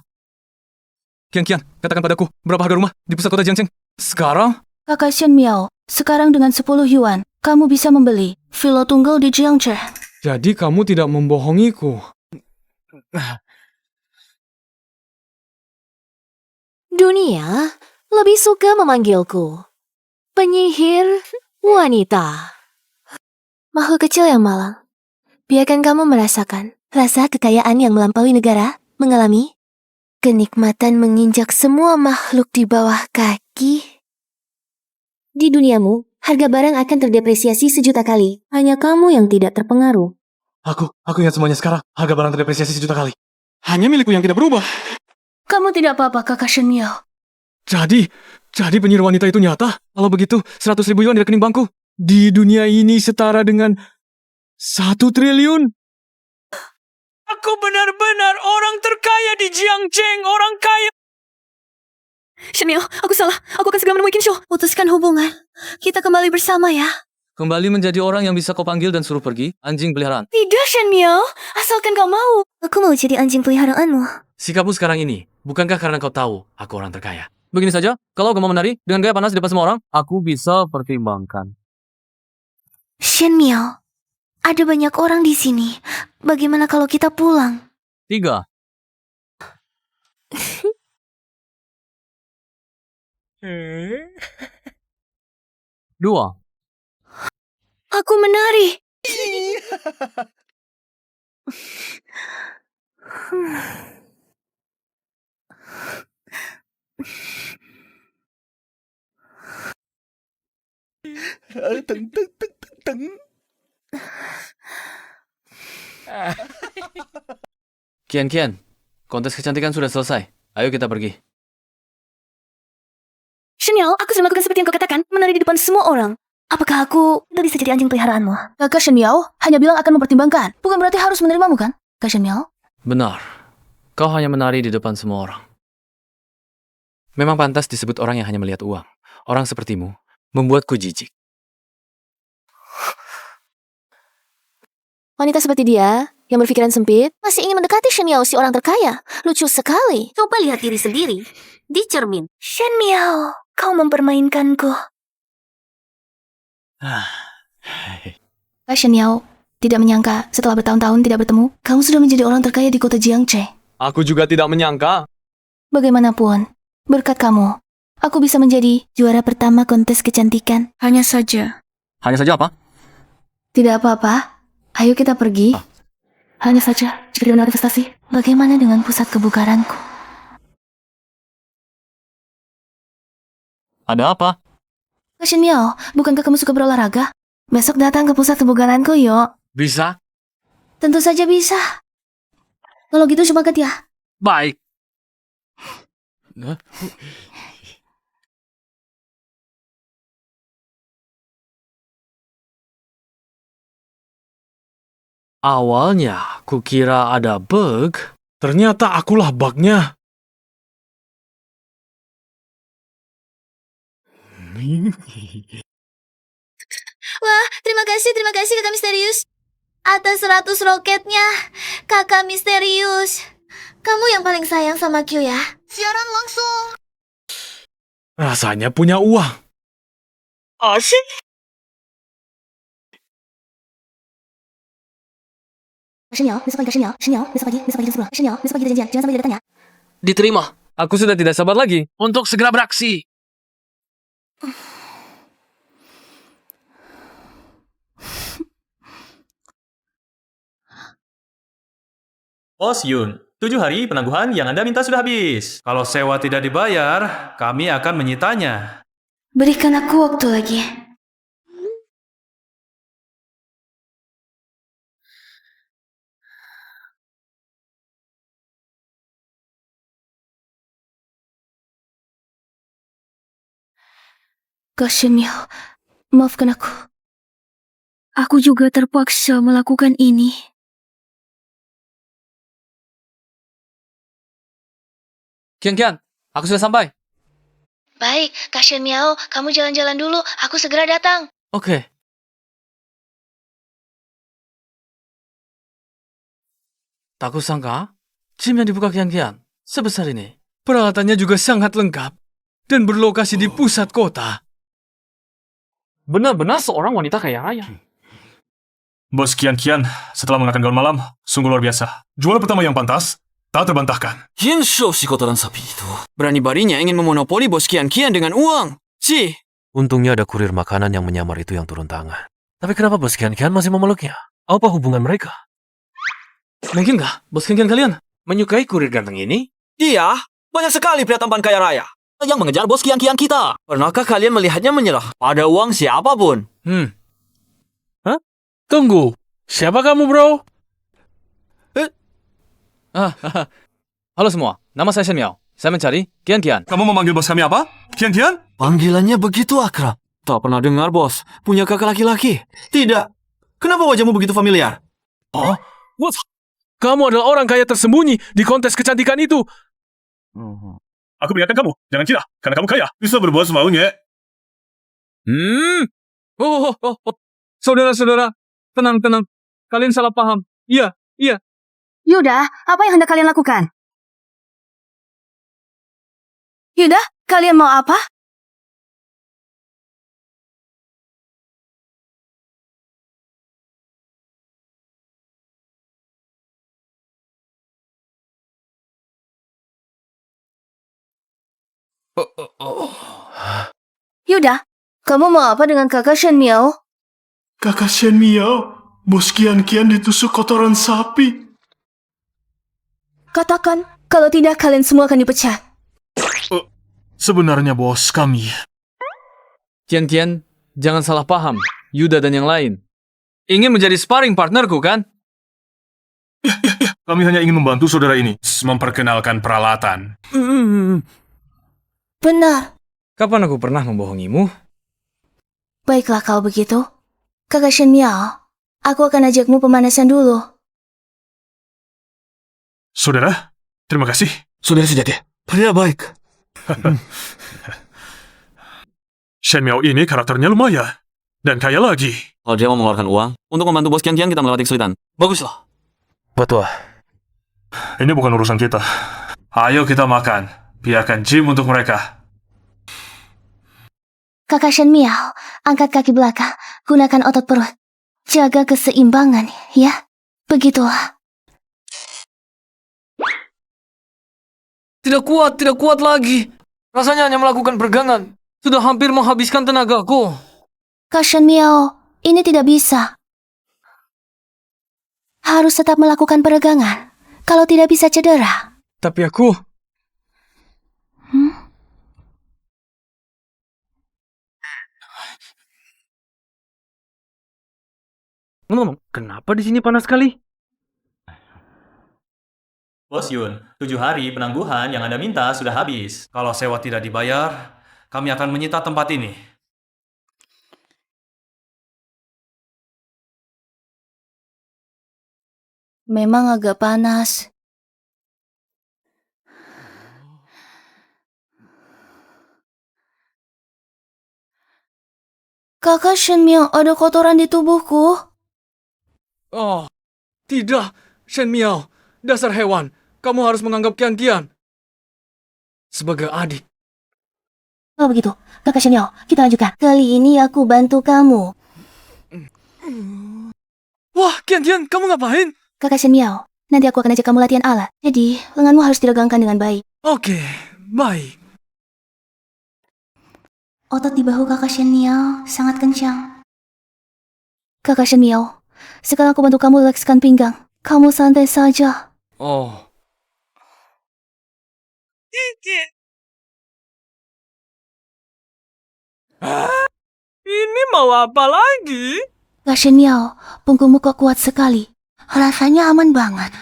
Kian, katakan padaku, berapa harga rumah di pusat kota Jiangcheng? Sekarang? Kakak Shen Miao, sekarang dengan 10 yuan, kamu bisa membeli villa tunggal di Jiangcheng. Jadi kamu tidak membohongiku. Dunia lebih suka memanggilku penyihir wanita. Makhluk kecil yang malang. Biarkan kamu merasakan rasa kekayaan yang melampaui negara, mengalami kenikmatan menginjak semua makhluk di bawah kaki. Di duniamu, harga barang akan terdepresiasi 1.000.000 kali. Hanya kamu yang tidak terpengaruh. Aku ingat semuanya sekarang. Harga barang terdepresiasi 1.000.000 kali. Hanya milikku yang tidak berubah. Kamu tidak apa-apa, Kakak Shen Miao. Jadi penyihir wanita itu nyata? Kalau begitu, 100.000 yuan di rekening bankku. Di dunia ini setara dengan 1 triliun. Aku benar-benar orang terkaya di Jiangcheng. Orang kaya. Shen Miao, aku salah. Aku akan segera menemui Kinsho. Putuskan hubungan. Kita kembali bersama ya. Kembali menjadi orang yang bisa kau panggil dan suruh pergi, anjing peliharaan. Tidak, Shen Miao. Asalkan kau mau. Aku mau jadi anjing peliharaanmu. Sikapmu sekarang ini, bukankah karena kau tahu aku orang terkaya? Begini saja, kalau kau mau menari dengan gaya panas di depan semua orang, aku bisa pertimbangkan. Shen Miao, ada banyak orang di sini. Bagaimana kalau kita pulang? 3. Dua. Aku menari. Kian, kontes kecantikan sudah selesai. Ayo kita pergi. Shen Miao, aku sudah melakukan seperti yang kau katakan, menari di depan semua orang. Apakah aku tidak bisa jadi anjing peliharaanmu? Kakak Shen Miao hanya bilang akan mempertimbangkan. Bukan berarti harus menerimamu kan, Kakak Shen Miao? Benar. Kau hanya menari di depan semua orang. Memang pantas disebut orang yang hanya melihat uang. Orang sepertimu membuatku jijik. Wanita seperti dia, yang berpikiran sempit, masih ingin mendekati Shen Miao, si orang terkaya. Lucu sekali. Coba lihat diri sendiri. Di cermin. Shen Miao, kau mempermainkanku. Kak Shen Miao tidak menyangka setelah bertahun-tahun tidak bertemu, kamu sudah menjadi orang terkaya di kota Jiangcheng. Aku juga tidak menyangka. Bagaimanapun, berkat kamu, aku bisa menjadi juara pertama kontes kecantikan. Hanya saja. Hanya saja apa? Tidak apa-apa. Ayo kita pergi. Hanya saja, jika dia investasi, bagaimana dengan pusat kebugaranku? Ada apa? Kak Shen Miao, bukankah kamu suka berolahraga? Besok datang ke pusat kebugaranku, yuk. Bisa? Tentu saja bisa. Kalau gitu semangat ya. Baik. Awalnya, kukira ada bug. Ternyata akulah bugnya. Wah, terima kasih Kakak Misterius. Atas 100 roketnya, Kakak Misterius. Kamu yang paling sayang sama Q ya. Siaran langsung. Rasanya punya uang. Asyik. Besok pagi jam 10. Besok pagi kita janjian. Jangan sampai dia datang ya. Diterima. Aku sudah tidak sabar lagi. Untuk segera beraksi. Bos Yun, 7 hari penangguhan yang Anda minta sudah habis. Kalau sewa tidak dibayar, kami akan menyitanya. Berikan aku waktu lagi. Kak Shen Miao, maafkan aku. Aku juga terpaksa melakukan ini. Kian, aku sudah sampai. Baik, Kak Shen Miao, kamu jalan-jalan dulu. Aku segera datang. Oke. Tak kusangka, gym yang dibuka Kian sebesar ini. Peralatannya juga sangat lengkap dan berlokasi di pusat kota. Benar-benar seorang wanita kaya raya. Bos Kian, setelah mengenakan gaun malam, sungguh luar biasa. Juara pertama yang pantas, tak terbantahkan. Hinsho si kotoran sapi itu. Berani-barinya ingin memonopoli bos Kian dengan uang. Untungnya ada kurir makanan yang menyamar itu yang turun tangan. Tapi kenapa bos Kian masih memeluknya? Apa hubungan mereka? Mungkin nggak bos Kian kalian menyukai kurir ganteng ini? Iya, banyak sekali pria tampan kaya raya yang mengejar bos Kian kita. Pernahkah kalian melihatnya menyerah pada uang siapapun? Hah? Tunggu, siapa kamu bro? Halo semua, nama saya Shen Miao. Saya mencari Kian. Kamu memanggil bos kami apa? Kian? Panggilannya begitu akrab. Tak pernah dengar bos, punya kakak laki-laki. Tidak. Kenapa wajahmu begitu familiar? Oh, what? Kamu adalah orang kaya tersembunyi di kontes kecantikan itu. Aku peringatkan kamu, jangan kira, karena kamu kaya, bisa berbuat semaunya. Saudara-saudara, tenang. Kalian salah paham. Iya. Yuda, apa yang hendak kalian lakukan? Yuda, kalian mau apa? Yuda, kamu mau apa dengan kakak Shen Miao? Kakak Shen Miao, bos Kian ditusuk kotoran sapi. Katakan, kalau tidak kalian semua akan dipecat. Sebenarnya bos kami. Kian, jangan salah paham. Yuda dan yang lain ingin menjadi sparring partnerku, kan? Kami hanya ingin membantu saudara ini memperkenalkan peralatan. Benar. Kapan aku pernah membohongimu? Baiklah kalau begitu. Kakak Shen Miao, aku akan ajakmu pemanasan dulu. Saudara, terima kasih. Saudara sejati, pria baik. Shen Miao ini karakternya lumayan. Dan kaya lagi. Kalau dia mau mengeluarkan uang untuk membantu bos Kian kita melewati kesulitan. Baguslah. Betul. Ini bukan urusan kita. Ayo kita makan. Biarkan gym untuk mereka. Kakak Shen Miao, angkat kaki belakang, gunakan otot perut. Jaga keseimbangan, ya. Begitulah. Tidak kuat lagi. Rasanya hanya melakukan peregangan. Sudah hampir menghabiskan tenagaku. Kak Shen Miao, ini tidak bisa. Harus tetap melakukan peregangan. Kalau tidak bisa cedera. Tapi aku... Kenapa di sini panas sekali? Bos Yun, 7 hari penangguhan yang Anda minta sudah habis. Kalau sewa tidak dibayar, kami akan menyita tempat ini. Memang agak panas. Kakak Shenmiao, ada kotoran di tubuhku. Oh, tidak, Shen Miao. Dasar hewan, kamu harus menganggap Kian sebagai adik. Oh begitu, Kakak Shenmiao, kita lanjutkan. Kali ini aku bantu kamu. Wah, Kian, kamu ngapain? Kakak Shenmiao, nanti aku akan ajak kamu latihan alat. Jadi, lenganmu harus diregangkan dengan baik. Oke, baik. Otot di bahu Kakak Shenmiao sangat kencang. Kakak Shenmiao, sekarang aku bantu kamu lekskan pinggang. Kamu santai saja. Oh. Ini mau apa lagi? Kakak Shenmiao, punggungmu kok kuat sekali. Rasanya aman banget.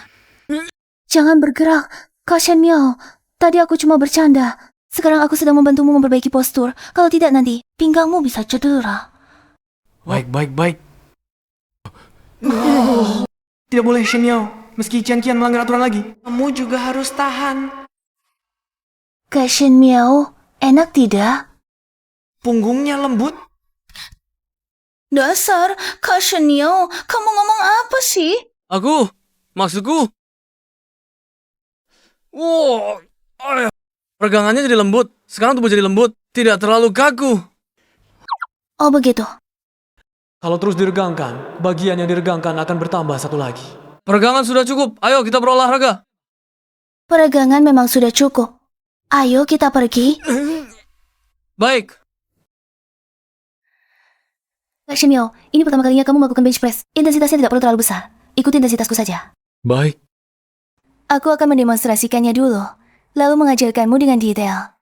Jangan bergerak, Kak Shenmiao. Tadi aku cuma bercanda. Sekarang aku sedang membantumu memperbaiki postur. Kalau tidak nanti, pinggangmu bisa cedera. Baik. Tidak boleh, Shen Miao. Meski Kian melanggar aturan lagi, kamu juga harus tahan. Kak Shenmiao, enak tidak? Punggungnya lembut. Dasar, Kak Shenmiao, kamu ngomong apa sih? Maksudku. Wow, peregangannya jadi lembut. Sekarang tubuh jadi lembut, tidak terlalu kaku. Oh begitu. Kalau terus diregangkan, bagian yang diregangkan akan bertambah satu lagi. Peregangan sudah cukup, ayo kita berolahraga. Peregangan memang sudah cukup. Ayo kita pergi. Baik. Kak Shenmiao, ini pertama kalinya kamu melakukan bench press. Intensitasnya tidak perlu terlalu besar. Ikuti intensitasku saja. Baik. Aku akan mendemonstrasikannya dulu, lalu mengajarkanmu dengan detail.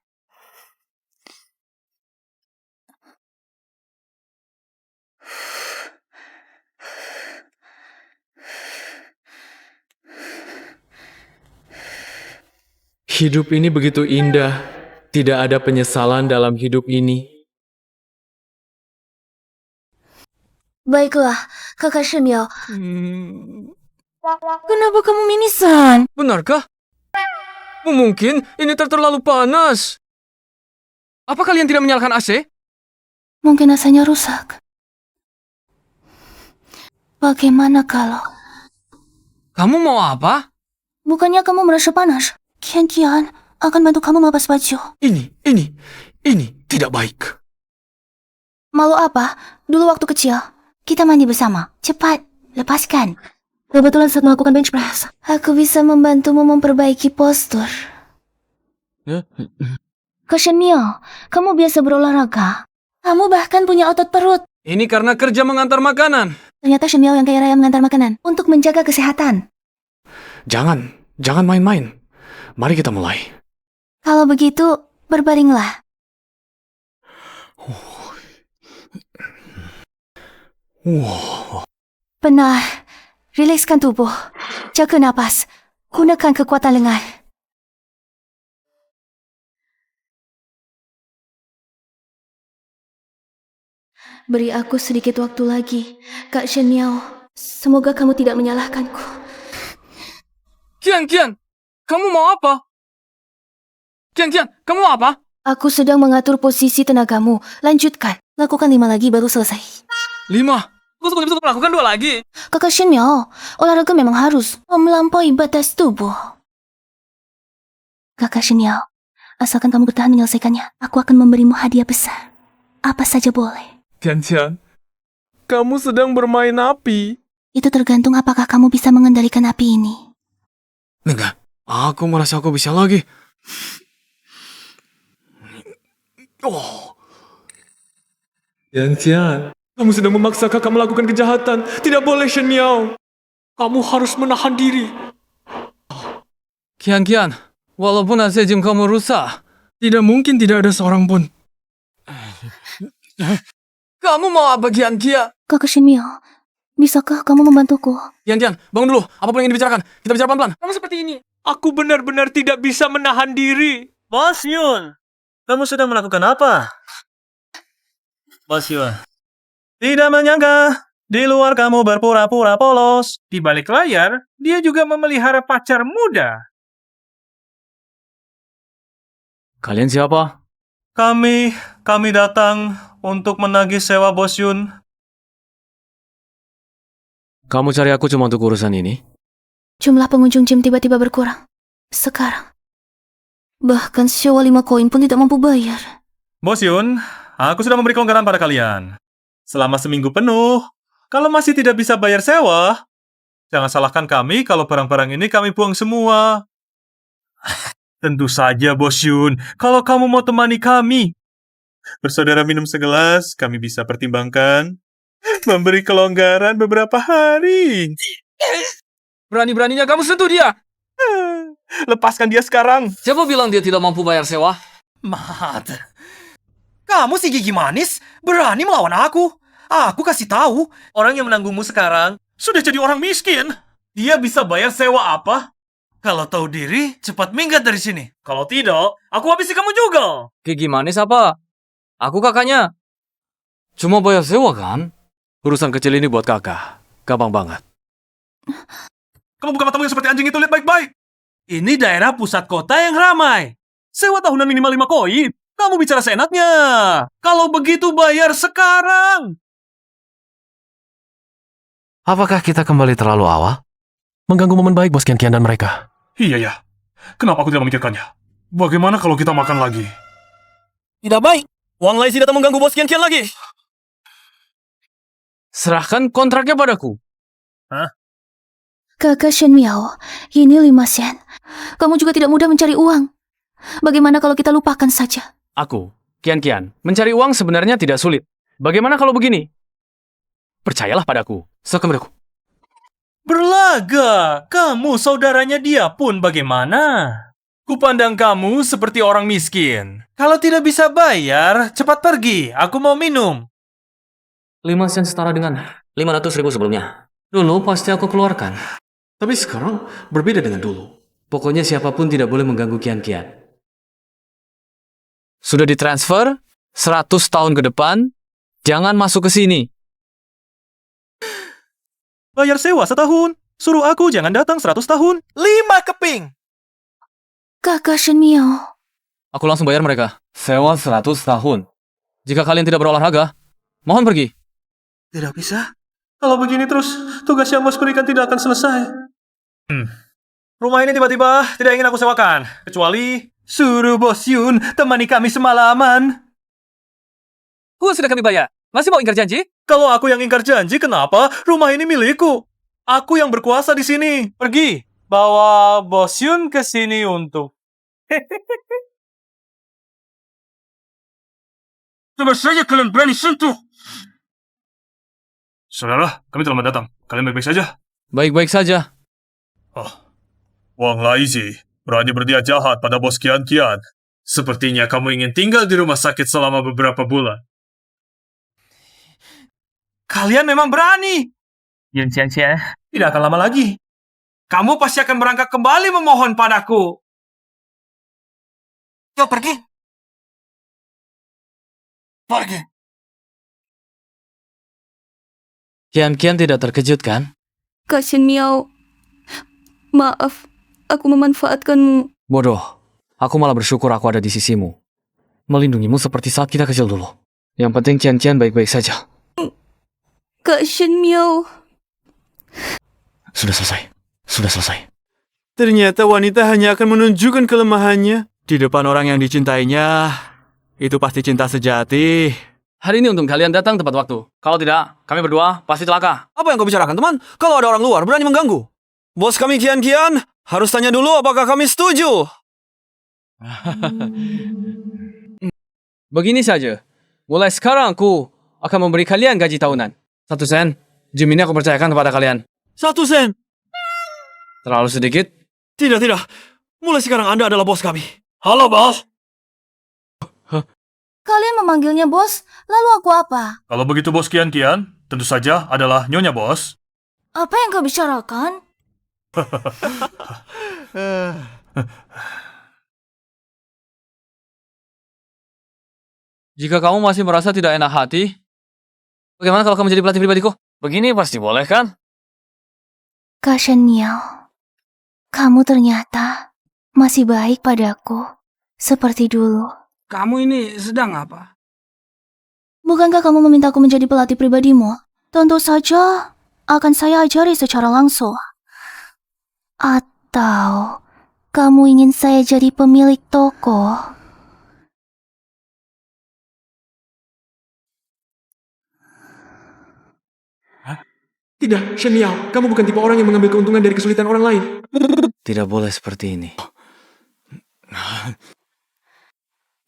Hidup ini begitu indah. Tidak ada penyesalan dalam hidup ini. Baiklah, Kakak Shenmiao. Kenapa kamu mimisan? Benarkah? Mungkin ini terlalu panas. Apa kalian tidak menyalakan AC? Mungkin AC-nya rusak. Bagaimana kalau... Kamu mau apa? Bukannya kamu merasa panas? Kian akan bantu kamu melepas baju. Ini tidak baik. Malu apa? Dulu waktu kecil, kita mandi bersama. Cepat, lepaskan. Kebetulan saat melakukan bench press, aku bisa membantumu memperbaiki postur. Kak Shenmiao, kamu biasa berolahraga. Kamu bahkan punya otot perut. Ini karena kerja mengantar makanan. Ternyata Shenmiao yang kaya raya mengantar makanan untuk menjaga kesehatan. Jangan main-main. Mari kita mulai. Kalau begitu, berbaringlah. Benar. Rilekskan tubuh. Jaga napas. Gunakan kekuatan lengan. Beri aku sedikit waktu lagi, Kak Shenmiao. Semoga kamu tidak menyalahkanku. Kian, kamu mau apa? Kian, kamu mau apa? Aku sedang mengatur posisi tenagamu. Lanjutkan. Lakukan 5 lagi baru selesai. 5? Aku sudah bisa melakukan 2 lagi. Kakak Shenmiao, olahraga memang harus melampaui batas tubuh. Kakak Shenmiao, asalkan kamu bertahan menyelesaikannya, aku akan memberimu hadiah besar. Apa saja boleh. Kian, kamu sedang bermain api. Itu tergantung apakah kamu bisa mengendalikan api ini. Enggak, aku merasa aku bisa lagi. Kian, kamu sedang memaksa kakak melakukan kejahatan. Tidak boleh, Shen Miao. Kamu harus menahan diri. Kian, walaupun AC gym kamu rusak, tidak mungkin tidak ada seorang pun. Kamu mau apa, Kian? Kakak Shenmiao, bisakah kamu membantuku? Kian, bangun dulu. Apapun yang ingin dibicarakan, kita bicara pelan-pelan. Kamu seperti ini. Aku benar-benar tidak bisa menahan diri. Bos Yun, kamu sedang melakukan apa? Bos Yun, tidak menyangka Di luar kamu berpura-pura polos. Di balik layar, dia juga memelihara pacar muda. Kalian siapa? Kami datang untuk menagih sewa Bos Yun. Kamu cari aku cuma untuk urusan ini? Jumlah pengunjung gym tiba-tiba berkurang. Sekarang. Bahkan sewa 5 koin pun tidak mampu bayar. Bos Yun, aku sudah memberi kelonggaran pada kalian. Selama seminggu penuh, kalau masih tidak bisa bayar sewa, jangan salahkan kami kalau barang-barang ini kami buang semua. Tentu saja, Bos Yun, kalau kamu mau temani kami. Bersaudara minum segelas, kami bisa pertimbangkan memberi kelonggaran beberapa hari. Berani-beraninya kamu sentuh dia! Lepaskan dia sekarang. Siapa bilang dia tidak mampu bayar sewa? Mat. Kamu si gigi manis berani melawan aku. Aku kasih tahu. Orang yang menanggungmu sekarang sudah jadi orang miskin. Dia bisa bayar sewa apa? Kalau tahu diri, cepat minggat dari sini. Kalau tidak, aku habisi kamu juga. Gigi manis apa? Aku kakaknya. Cuma bayar sewa kan? Urusan kecil ini buat kakak. Gampang banget. Kamu bukan matamu yang seperti anjing itu, lihat baik-baik. Ini daerah pusat kota yang ramai. Sewa tahunan minimal 5 koin. Kamu bicara seenaknya. Kalau begitu bayar sekarang. Apakah kita kembali terlalu awal? Mengganggu momen baik Bos Kian-Kian dan mereka. Iya ya. Kenapa aku tidak memikirkannya? Bagaimana kalau kita makan lagi? Tidak baik. Wang Laisi datang mengganggu Bos Kian-Kian lagi. Serahkan kontraknya padaku. Hah? Kakak Shen Miao, ini 5 sen. Kamu juga tidak mudah mencari uang. Bagaimana kalau kita lupakan saja? Aku, Kian-Kian, mencari uang sebenarnya tidak sulit. Bagaimana kalau begini? Percayalah padaku. Serahkan padaku. Berlaga. Kamu saudaranya dia pun bagaimana? Kupandang kamu seperti orang miskin. Kalau tidak bisa bayar, cepat pergi. Aku mau minum. 5 sen setara dengan 500.000 sebelumnya. Dulu pasti aku keluarkan. Tapi sekarang berbeda dengan dulu. Pokoknya siapapun tidak boleh mengganggu Kian-Kian. Sudah ditransfer 100 tahun ke depan, jangan masuk ke sini. Bayar sewa setahun. Suruh aku jangan datang 100 tahun. 5 keping. Kakak Shen Miao. Aku langsung bayar mereka. Sewa 100 tahun. Jika kalian tidak berolahraga, mohon pergi. Tidak bisa. Kalau begini terus, tugas yang bos berikan tidak akan selesai. Rumah ini tiba-tiba tidak ingin aku sewakan. Kecuali suruh Bos Yun temani kami semalaman. Sudah kami bayar. Masih mau ingkar janji? Kalau aku yang ingkar janji, kenapa rumah ini milikku? Aku yang berkuasa di sini. Pergi. Bawa Bos Yun ke sini untuk... Coba saja kalian berani sentuh. Saudara, kami terlambat datang. Kalian baik-baik saja? Baik-baik saja. Wang Laisi berani berniat jahat pada Bos Kian-Kian. Sepertinya kamu ingin tinggal di rumah sakit selama beberapa bulan. Kalian memang berani. Yun Xian-Xian. Tidak akan lama lagi. Kamu pasti akan berangkat kembali memohon padaku. Yuk pergi. Pergi. Kian-Kian tidak terkejut kan? Kak Shen Miao. Maaf, aku memanfaatkanmu. Bodoh. Aku malah bersyukur aku ada di sisimu. Melindungimu seperti saat kita kecil dulu. Yang penting Kian-Kian baik-baik saja. Kak Shen Miao. Sudah selesai. Sudah selesai. Ternyata wanita hanya akan menunjukkan kelemahannya di depan orang yang dicintainya. Itu pasti cinta sejati. Hari ini untung kalian datang tepat waktu. Kalau tidak, kami berdua pasti celaka. Apa yang kau bicarakan, teman? Kalau ada orang luar berani mengganggu. Bos kami Kian-Kian harus tanya dulu apakah kami setuju. Begini saja. Mulai sekarang aku akan memberi kalian gaji tahunan. 1 sen. Gym ini aku percayakan kepada kalian. 1 sen. Terlalu sedikit? Tidak. Mulai sekarang Anda adalah bos kami. Halo, bos. Kalian memanggilnya bos, lalu aku apa? Kalau begitu Bos Kian-Kian, tentu saja adalah Nyonya Bos. Apa yang kau bicarakan? Jika kamu masih merasa tidak enak hati, bagaimana kalau kamu jadi pelatih pribadiku? Begini pasti boleh kan? Kak Shen Miao, kamu ternyata masih baik padaku, seperti dulu. Kamu ini sedang apa? Bukankah kamu memintaku menjadi pelatih pribadimu? Tentu saja akan saya ajari secara langsung. Atau kamu ingin saya jadi pemilik toko? Tidak, Shen Miao. Kamu bukan tipe orang yang mengambil keuntungan dari kesulitan orang lain. Tidak boleh seperti ini.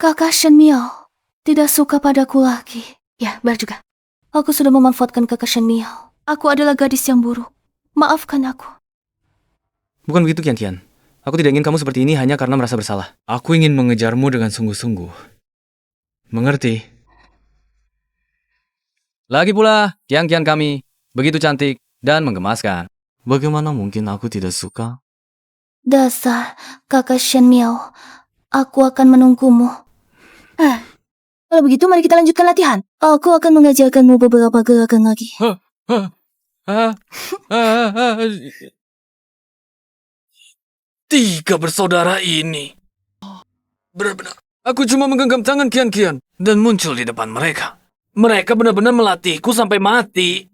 Kakak Shen Miao tidak suka padaku lagi. Ya, benar juga. Aku sudah memanfaatkan kakak Shen Miao. Aku adalah gadis yang buruk. Maafkan aku. Bukan begitu, Kian. Aku tidak ingin kamu seperti ini hanya karena merasa bersalah. Aku ingin mengejarmu dengan sungguh-sungguh. Mengerti? Lagi pula, Kian kami begitu cantik dan menggemaskan. Bagaimana mungkin aku tidak suka? Dasar kakak Shen Miao. Aku akan menunggumu. Kalau begitu mari kita lanjutkan latihan. Aku akan mengajarkanmu beberapa gerakan lagi. Tiga bersaudara ini. Benar-benar. Aku cuma menggenggam tangan Kian dan muncul di depan mereka. Mereka benar-benar melatihku sampai mati.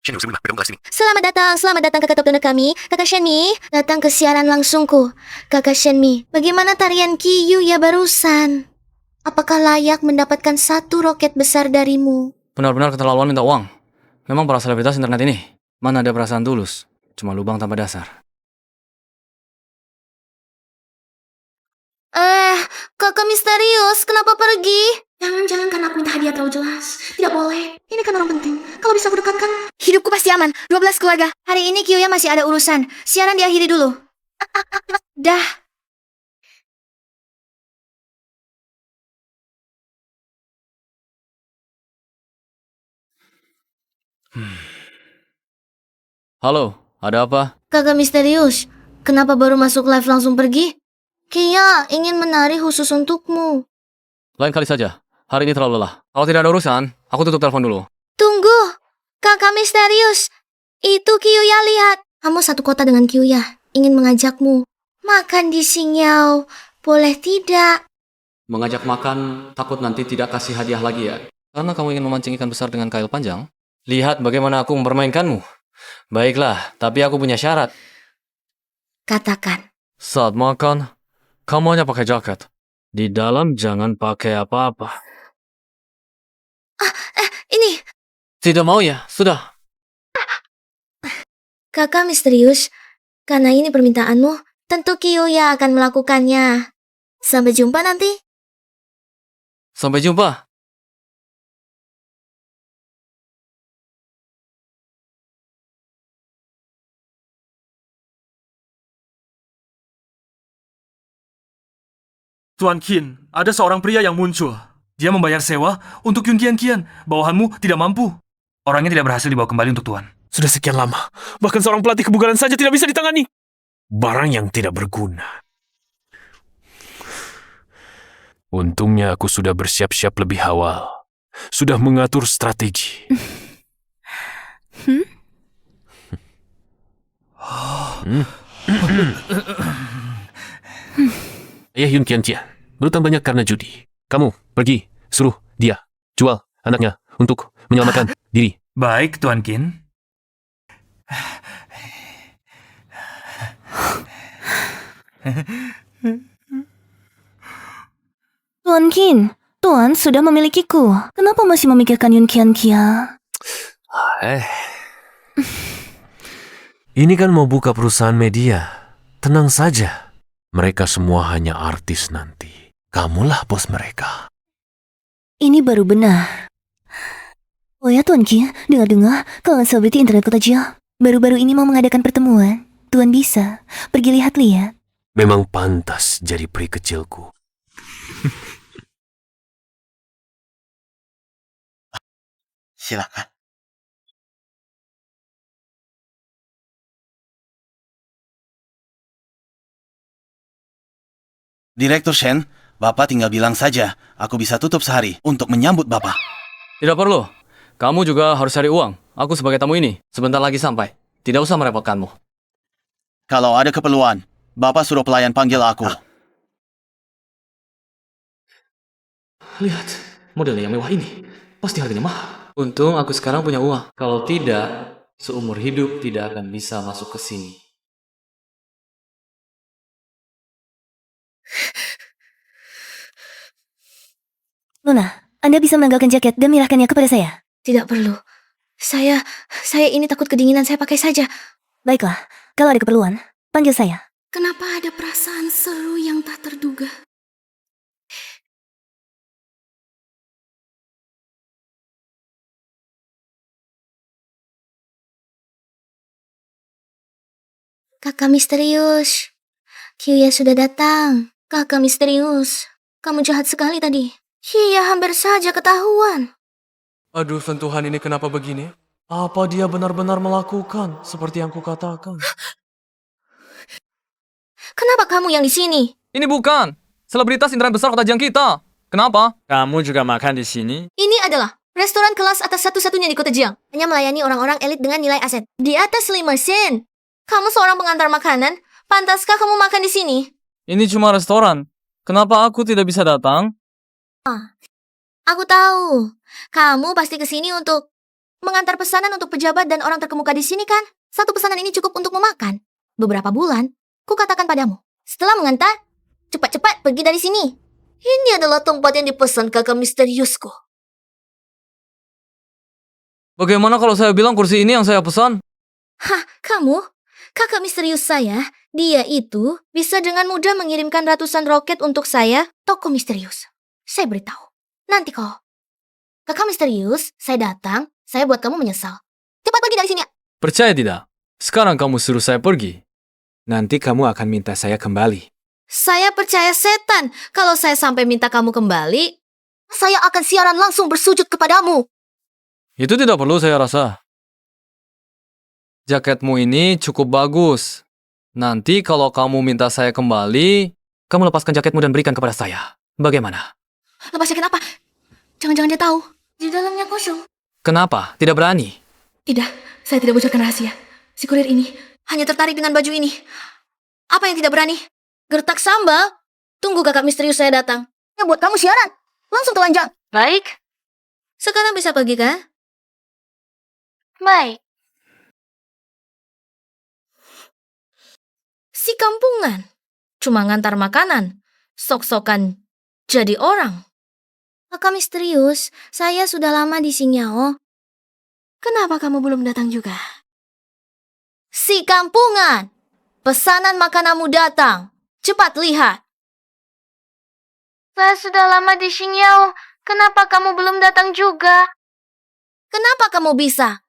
Selamat datang kakak top donor kami, kakak Shenmi. Datang ke siaran langsungku. Kakak Shenmi, bagaimana tarian Kiyu ya barusan? Apakah layak mendapatkan satu roket besar darimu? Benar-benar keterlaluan minta uang. Memang para selebritas internet ini, mana ada perasaan tulus. Cuma lubang tanpa dasar. Kakak misterius, kenapa pergi? Jangan karena aku minta hadiah terlalu jelas. Tidak boleh. Ini kan orang penting. Kalau bisa aku dekatkan. Hidupku pasti aman. 12 keluarga. Hari ini Kiyoya masih ada urusan. Siaran diakhiri dulu. Dah. Halo, ada apa? Kakak misterius, kenapa baru masuk live langsung pergi? Kia ingin menari khusus untukmu. Lain kali saja. Hari ini terlalu lelah. Kalau tidak ada urusan, aku tutup telepon dulu. Tunggu, kakak misterius. Itu Kiyoya lihat. Kamu satu kota dengan Kiyoya. Ingin mengajakmu. Makan di Xingyao. Boleh tidak? Mengajak makan, takut nanti tidak kasih hadiah lagi ya? Karena kamu ingin memancing ikan besar dengan kail panjang? Lihat bagaimana aku mempermainkanmu. Baiklah, tapi aku punya syarat. Katakan. Saat makan, kamu hanya pakai jaket. Di dalam jangan pakai apa-apa. Ini. Tidak mau ya? Sudah. Kakak misterius, karena ini permintaanmu, tentu Kiyoya akan melakukannya. Sampai jumpa nanti. Sampai jumpa. Tuan Qin, ada seorang pria yang muncul. Dia membayar sewa untuk Yun Kian. Bawahanmu tidak mampu. Orangnya tidak berhasil dibawa kembali untuk Tuan. Sudah sekian lama, bahkan seorang pelatih kebugaran saja tidak bisa ditangani. Barang yang tidak berguna. Untungnya aku sudah bersiap-siap lebih awal. Sudah mengatur strategi. Ayah Yun Kian, berutang banyak karena judi. Kamu pergi, suruh dia jual anaknya untuk menyelamatkan diri. Baik, Tuan Qin. Tuan Qin, Tuan sudah memilikiku. Kenapa masih memikirkan Yun Kian Kia? Ini kan mau buka perusahaan media. Tenang saja. Mereka semua hanya artis nanti. Kamulah bos mereka. Ini baru benar. Oh ya Tuan Qin, dengar-dengar kawan selebriti internet kota Jia baru-baru ini mau mengadakan pertemuan. Tuan bisa pergi lihat-lihat. Memang pantas jadi peri kecilku. Silakan. Direktur Shen, Bapak tinggal bilang saja, aku bisa tutup sehari untuk menyambut Bapak. Tidak perlu. Kamu juga harus cari uang. Aku sebagai tamu ini, sebentar lagi sampai. Tidak usah merepotkanmu. Kalau ada keperluan, Bapak suruh pelayan panggil aku. Lihat, model yang mewah ini. Pasti harganya mahal. Untung aku sekarang punya uang. Kalau tidak, seumur hidup tidak akan bisa masuk ke sini. Luna, Anda bisa menanggalkan jaket dan menyerahkannya kepada saya. Tidak perlu. Saya ini takut kedinginan, saya pakai saja. Baiklah, kalau ada keperluan, panggil saya. Kenapa ada perasaan seru yang tak terduga? Kakak misterius. Kyuya sudah datang. Kakak misterius. Kamu jahat sekali tadi. Iya, hampir saja ketahuan. Aduh, sentuhan ini kenapa begini? Apa dia benar-benar melakukan seperti yang kukatakan? Kenapa kamu yang di sini? Ini bukan selebritas internet besar kota Jiang kita. Kenapa? Kamu juga makan di sini? Ini adalah restoran kelas atas satu-satunya di kota Jiang. Hanya melayani orang-orang elit dengan nilai aset di atas 5 sen. Kamu seorang pengantar makanan. Pantaskah kamu makan di sini? Ini cuma restoran. Kenapa aku tidak bisa datang? Aku tahu. Kamu pasti ke sini untuk mengantar pesanan untuk pejabat dan orang terkemuka di sini kan? Satu pesanan ini cukup untuk memakan. Beberapa bulan, kukatakan padamu. Setelah mengantar, cepat-cepat pergi dari sini. Ini adalah tempat yang dipesan kakak misteriusku. Bagaimana kalau saya bilang kursi ini yang saya pesan? Hah, kamu? Kakak misterius saya, dia itu bisa dengan mudah mengirimkan ratusan roket untuk saya, toko misterius. Saya beritahu. Nanti kau. Kakak misterius, saya datang, saya buat kamu menyesal. Cepat pergi dari sini. Percaya tidak? Sekarang kamu suruh saya pergi. Nanti kamu akan minta saya kembali. Saya percaya setan. Kalau saya sampai minta kamu kembali, saya akan siaran langsung bersujud kepadamu. Itu tidak perlu saya rasa. Jaketmu ini cukup bagus. Nanti kalau kamu minta saya kembali, kamu lepaskan jaketmu dan berikan kepada saya. Bagaimana? Lepas jaket apa? Jangan-jangan dia tahu. Di dalamnya kosong. Kenapa? Tidak berani? Tidak, saya tidak bocorkan rahasia. Si kurir ini hanya tertarik dengan baju ini. Apa yang tidak berani? Gertak sambal. Tunggu kakak misterius saya datang. Ya buat kamu siaran. Langsung telanjang. Baik. Sekarang bisa pergi kan? Baik. Si kampungan. Cuma ngantar makanan. Sok-sokan jadi orang. Kakak misterius, saya sudah lama di Xingyao. Kenapa kamu belum datang juga? Si kampungan. Pesanan makananmu datang. Cepat lihat. Saya sudah lama di Xingyao. Kenapa kamu belum datang juga? Kenapa kamu bisa?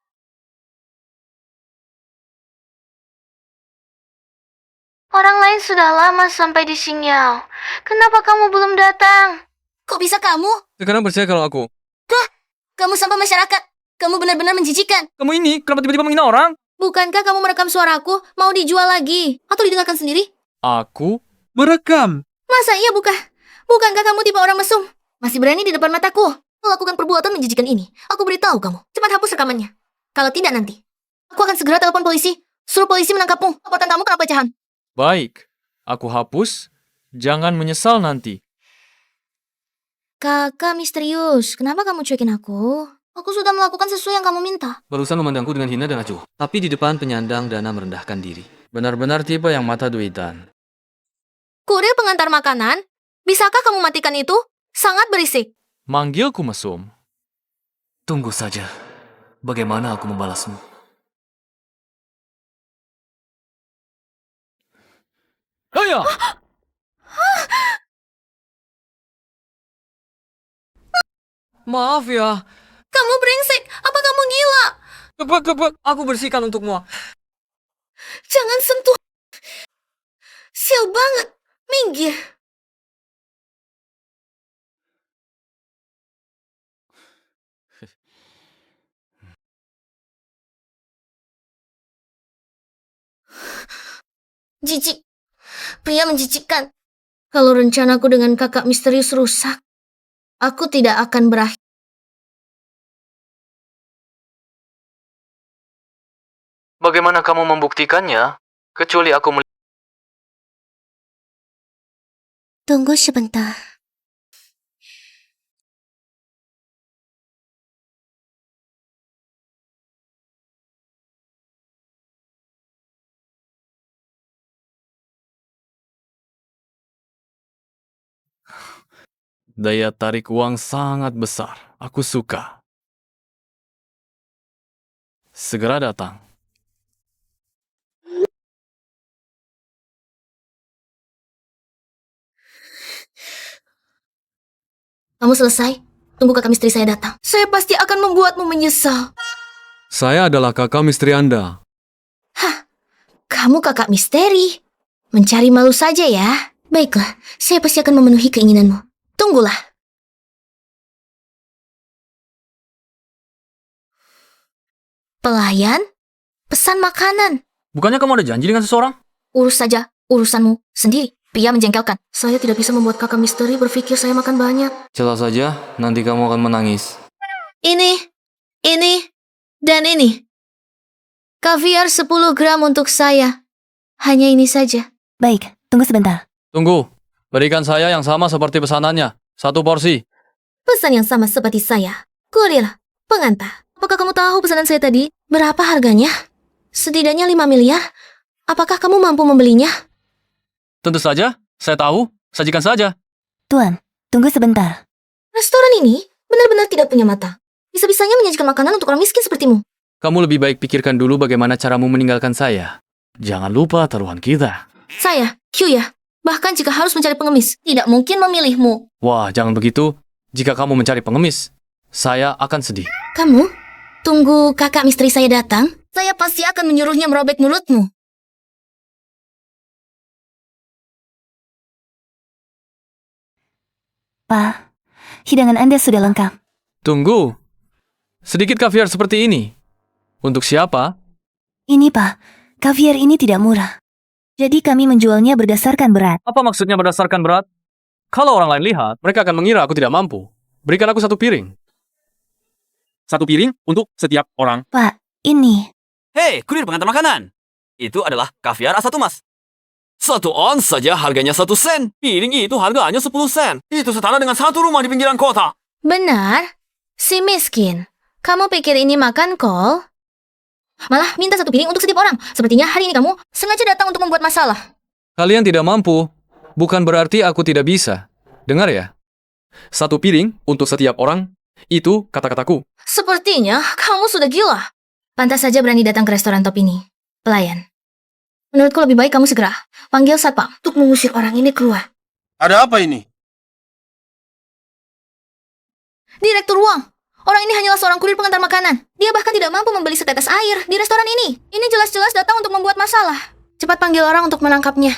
Orang lain sudah lama sampai di Xingyao. Kenapa kamu belum datang? Kok bisa kamu? Sekarang percaya kalau aku. Kamu sampah masyarakat. Kamu benar-benar menjijikan. Kamu ini kenapa tiba-tiba menghina orang? Bukankah kamu merekam suaraku? Mau dijual lagi? Atau didengarkan sendiri? Aku? Merekam. Masa iya bukankah kamu tipe orang mesum? Masih berani di depan mataku melakukan perbuatan menjijikan ini. Aku beritahu kamu. Cepat hapus rekamannya. Kalau tidak nanti, aku akan segera telepon polisi. Suruh polisi menangkapmu. Laporkan kamu kena pelecehan. Baik, aku hapus. Jangan menyesal nanti. Kakak misterius, kenapa kamu cuekin aku? Aku sudah melakukan sesuai yang kamu minta. Barusan memandangku dengan hina dan acuh. Tapi di depan penyandang dana merendahkan diri. Benar-benar tipe yang mata duitan. Kurir pengantar makanan? Bisakah kamu matikan itu? Sangat berisik. Manggilku mesum. Tunggu saja. Bagaimana aku membalasmu? Ayo! Maaf ya. Kamu brengsek. Apa kamu gila? Kebak, aku bersihkan untukmu. Jangan sentuh. Sial banget. Minggir. Jijik. Pria menjijikkan. Kalau rencanaku dengan kakak misterius rusak, aku tidak akan berakhir. Bagaimana kamu membuktikannya? Kecuali aku melihat. Tunggu sebentar. Daya tarik uang sangat besar. Aku suka. Segera datang. Kamu selesai? Tunggu kakak misteri saya datang. Saya pasti akan membuatmu menyesal. Saya adalah kakak misteri Anda. Kamu kakak misteri. Mencari malu saja ya. Baiklah, saya pasti akan memenuhi keinginanmu. Tunggulah. Pelayan? Pesan makanan. Bukannya kamu ada janji dengan seseorang? Urus saja urusanmu sendiri. Pria menjengkelkan. Saya tidak bisa membuat kakak misteri berpikir saya makan banyak. Jelas saja, nanti kamu akan menangis. Ini, dan ini. Kaviar 10 gram untuk saya. Hanya ini saja. Baik, tunggu sebentar. Tunggu. Berikan saya yang sama seperti pesanannya. 1 porsi. Pesan yang sama seperti saya. Kurir, pengantar. Apakah kamu tahu pesanan saya tadi? Berapa harganya? Setidaknya 5 miliar. Apakah kamu mampu membelinya? Tentu saja. Saya tahu. Sajikan saja. Tuan, tunggu sebentar. Restoran ini benar-benar tidak punya mata. Bisa-bisanya menyajikan makanan untuk orang miskin sepertimu. Kamu lebih baik pikirkan dulu bagaimana caramu meninggalkan saya. Jangan lupa taruhan kita. Saya, Kyuya, bahkan jika harus mencari pengemis, tidak mungkin memilihmu. Wah, jangan begitu. Jika kamu mencari pengemis, saya akan sedih. Kamu? Tunggu kakak misteri saya datang. Saya pasti akan menyuruhnya merobek mulutmu. Pak, hidangan Anda sudah lengkap. Tunggu. Sedikit kaviar seperti ini. Untuk siapa? Ini, Pak, kaviar ini tidak murah. Jadi kami menjualnya berdasarkan berat. Apa maksudnya berdasarkan berat? Kalau orang lain lihat, mereka akan mengira aku tidak mampu. Berikan aku 1 piring. 1 piring untuk setiap orang. Pak, ini. Hei, kurir pengantar makanan. Itu adalah kaviar A1 Mas. 1 ons saja harganya 1 sen. Piring itu harganya 10 sen. Itu setara dengan 1 rumah di pinggiran kota. Benar. Si miskin. Kamu pikir ini makan kol? Malah minta 1 piring untuk setiap orang. Sepertinya hari ini kamu sengaja datang untuk membuat masalah. Kalian tidak mampu. Bukan berarti aku tidak bisa. Dengar ya. 1 piring untuk setiap orang. Itu kata-kataku. Sepertinya kamu sudah gila. Pantas saja berani datang ke restoran top ini. Pelayan. Menurutku lebih baik kamu segera panggil satpam untuk mengusir orang ini keluar. Ada apa ini? Direktur Wang. Orang ini hanyalah seorang kurir pengantar makanan. Dia bahkan tidak mampu membeli setetes air di restoran ini. Ini jelas-jelas datang untuk membuat masalah. Cepat panggil orang untuk menangkapnya.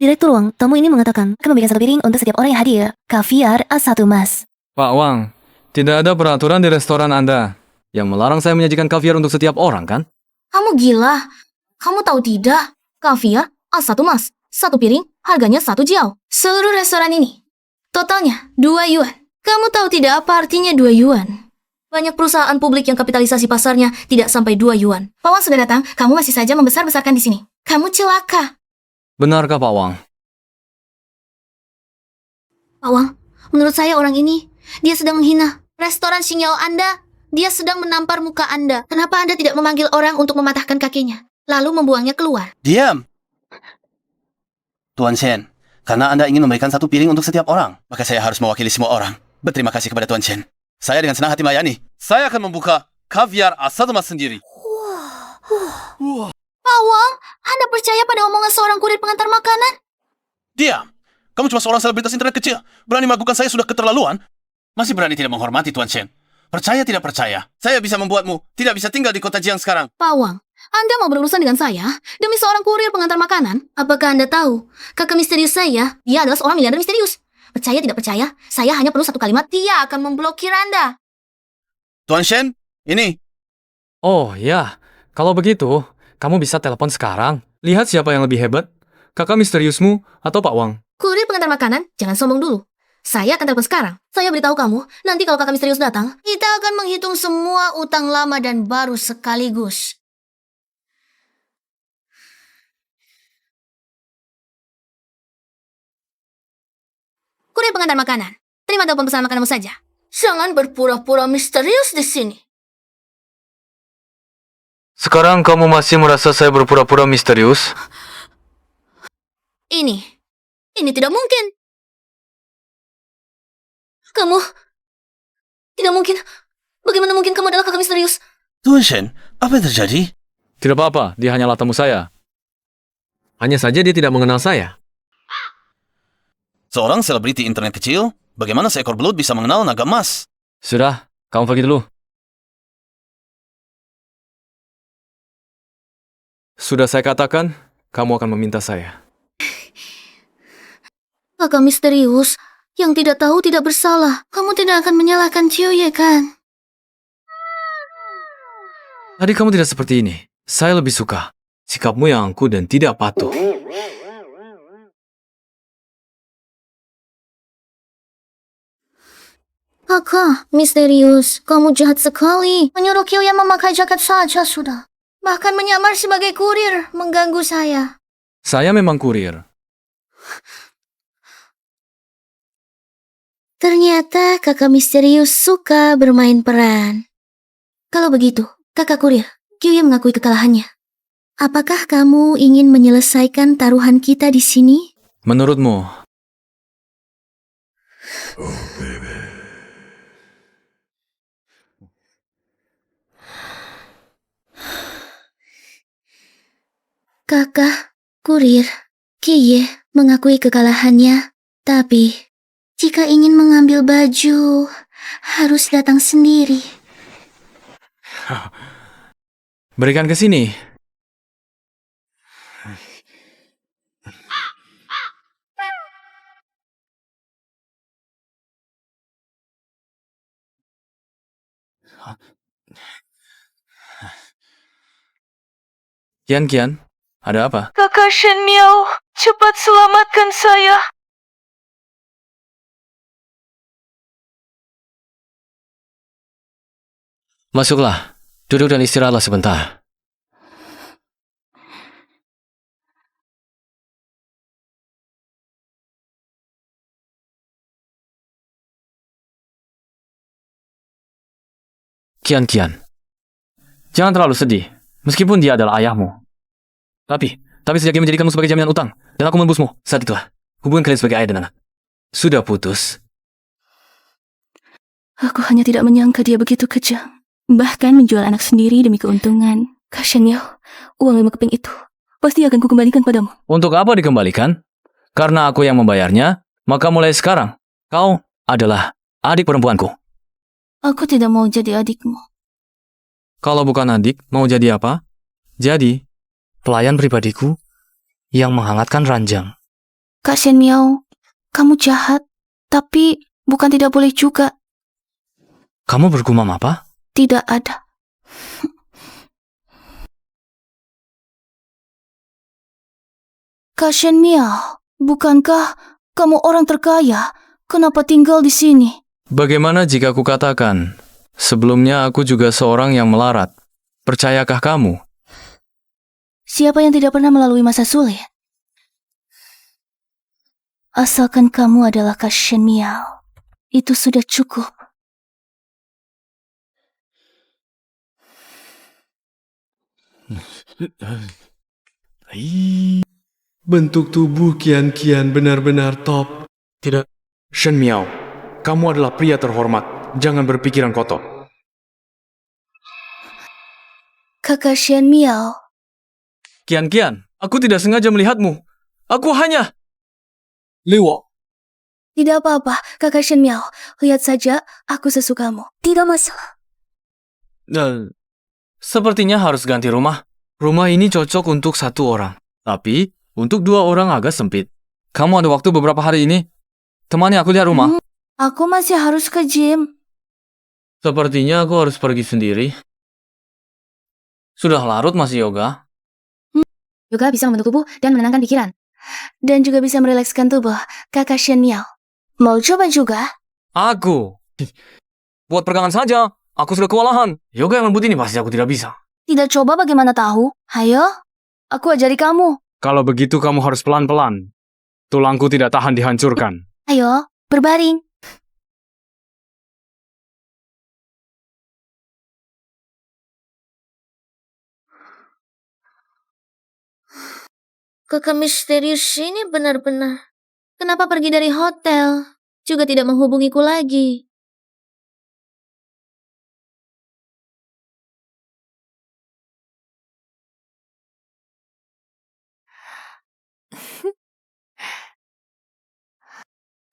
Direktur Wang, tamu ini mengatakan akan memberikan 1 piring untuk setiap orang yang hadir. Kaviar A1 Mas. Pak Wang, tidak ada peraturan di restoran Anda yang melarang saya menyajikan kaviar untuk setiap orang, kan? Kamu gila. Kamu tahu tidak? Kaviar A1 Mas. 1 piring harganya 1 jiao. Seluruh restoran ini. Totalnya 2 yuan. Kamu tahu tidak apa artinya 2 yuan? Banyak perusahaan publik yang kapitalisasi pasarnya tidak sampai 2 yuan. Pak Wang sudah datang, kamu masih saja membesar-besarkan di sini. Kamu celaka. Benarkah Pak Wang? Pak Wang, menurut saya orang ini, dia sedang menghina restoran Xingyao Anda. Dia sedang menampar muka Anda. Kenapa Anda tidak memanggil orang untuk mematahkan kakinya, lalu membuangnya keluar? Diam! Tuan Shen, karena Anda ingin memberikan 1 piring untuk setiap orang, maka saya harus mewakili semua orang. Berterima kasih kepada Tuan Shen. Saya dengan senang hati melayani. Saya akan membuka kaviar A1 Mas sendiri. Pak Wang, Anda percaya pada omongan seorang kurir pengantar makanan? Diam! Kamu cuma seorang selebritas internet kecil. Berani melakukan saya sudah keterlaluan. Masih berani tidak menghormati Tuan Shen. Percaya tidak percaya, saya bisa membuatmu tidak bisa tinggal di kota Jiang sekarang. Pak Wang, Anda mau berurusan dengan saya demi seorang kurir pengantar makanan? Apakah Anda tahu, kakak misterius saya, dia adalah seorang miliarder misterius. Percaya tidak percaya, saya hanya perlu 1 kalimat, dia akan memblokir Anda. Tuan Shen, ini. Oh ya, kalau begitu, kamu bisa telepon sekarang. Lihat siapa yang lebih hebat, kakak misteriusmu atau Pak Wang. Kurir pengantar makanan, jangan sombong dulu. Saya akan telepon sekarang. Saya beritahu kamu, nanti kalau kakak misterius datang, kita akan menghitung semua utang lama dan baru sekaligus. Kurir pengantar makanan, terima telepon pesanan makananmu saja. Jangan berpura-pura misterius di sini. Sekarang kamu masih merasa saya berpura-pura misterius? Ini tidak mungkin. Kamu, tidak mungkin. Bagaimana mungkin kamu adalah kakak misterius? Tuan Shen, apa yang terjadi? Tidak apa-apa, dia hanyalah tamu saya. Hanya saja dia tidak mengenal saya. Seorang selebriti internet kecil, bagaimana seekor belut bisa mengenal naga emas? Sudah, kamu pergi dulu. Sudah saya katakan, kamu akan meminta saya. Kakak misterius, yang tidak tahu tidak bersalah. Kamu tidak akan menyalahkan Ciuye, kan? Tadi kamu tidak seperti ini. Saya lebih suka sikapmu yang angkuh dan tidak patuh. Kakak misterius, kamu jahat sekali. Menyuruh Ciuye memakai jaket saja sudah. Bahkan menyamar sebagai kurir, mengganggu saya. Saya memang kurir. Ternyata kakak misterius suka bermain peran. Kalau begitu, kakak kurir, Ciuye mengakui kekalahannya. Apakah kamu ingin menyelesaikan taruhan kita di sini? Menurutmu? Kakak kurir, Ciuye mengakui kekalahannya. Tapi, jika ingin mengambil baju, harus datang sendiri. Berikan ke sini. Kian, ada apa? Kakak Shen Miao, cepat selamatkan saya. Masuklah. Duduk dan istirahatlah sebentar. Kian. Jangan terlalu sedih, meskipun dia adalah ayahmu. Tapi sejak dia menjadikanmu sebagai jaminan utang, dan aku menebusmu, saat itulah hubungan kalian sebagai ayah dan anak sudah putus. Aku hanya tidak menyangka dia begitu kejam. Bahkan menjual anak sendiri demi keuntungan. Kasian Miao, uang 5 keping itu pasti akan kukembalikan padamu. Untuk apa dikembalikan? Karena aku yang membayarnya, maka mulai sekarang, kau adalah adik perempuanku. Aku tidak mau jadi adikmu. Kalau bukan adik, mau jadi apa? Jadi Pelayan pribadiku yang menghangatkan ranjang. Kak Shen Miao, kamu jahat. Tapi bukan tidak boleh juga. Kamu bergumam apa? Tidak ada. Kak Shen Miao, bukankah kamu orang terkaya? Kenapa tinggal di sini? bagaimana jika aku katakan, sebelumnya aku juga seorang yang melarat. Percayakah kamu? Siapa yang tidak pernah melalui masa sulit? Asalkan kamu adalah Kak Shen Miao, itu sudah cukup. Bentuk tubuh Kian benar-benar top. Tidak. Shen Miao, kamu adalah pria terhormat. Jangan berpikiran kotor. Kakak Shen Miao. Kian, aku tidak sengaja melihatmu. Aku hanya... Liwo. Tidak apa-apa, Kakak Shen Miao. Lihat saja, aku sesukamu. Tidak masalah. Sepertinya harus ganti rumah. Rumah ini cocok untuk 1 orang. Tapi, untuk 2 orang agak sempit. Kamu ada waktu beberapa hari ini? Temani aku lihat rumah. Aku masih harus ke gym. Sepertinya aku harus pergi sendiri. Sudah larut masih yoga. Yoga bisa membentuk tubuh dan menenangkan pikiran. Dan juga bisa merilekskan tubuh, kakak Shen Miao. Mau coba juga? Aku. Buat peregangan saja. Aku sudah kewalahan. Yoga yang lembut ini pasti aku tidak bisa. Tidak coba bagaimana tahu? Hayo, aku ajari kamu. Kalau begitu kamu harus pelan-pelan. Tulangku tidak tahan dihancurkan. Ayo, berbaring. Kakak misterius ini benar-benar. Kenapa pergi dari hotel? Juga tidak menghubungiku lagi.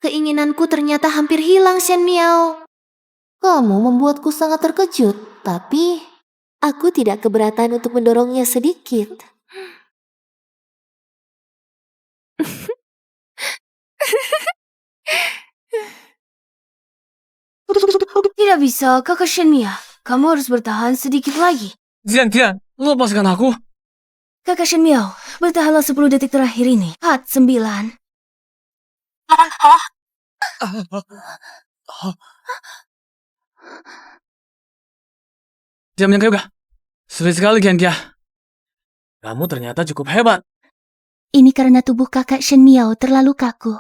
Keinginanku ternyata hampir hilang, Shen Miao. Kamu membuatku sangat terkejut, tapi aku tidak keberatan untuk mendorongnya sedikit. Tidak bisa, kakak Shen Miao. Kamu harus bertahan sedikit lagi. Tian, lepaskan aku. Kakak Shen Miao, bertahanlah 10 detik terakhir ini. 4, 9. Diam yang yoga. Sulit sekali, Genkia. Kamu ternyata cukup hebat. Ini karena tubuh kakak Shen Miao terlalu kaku.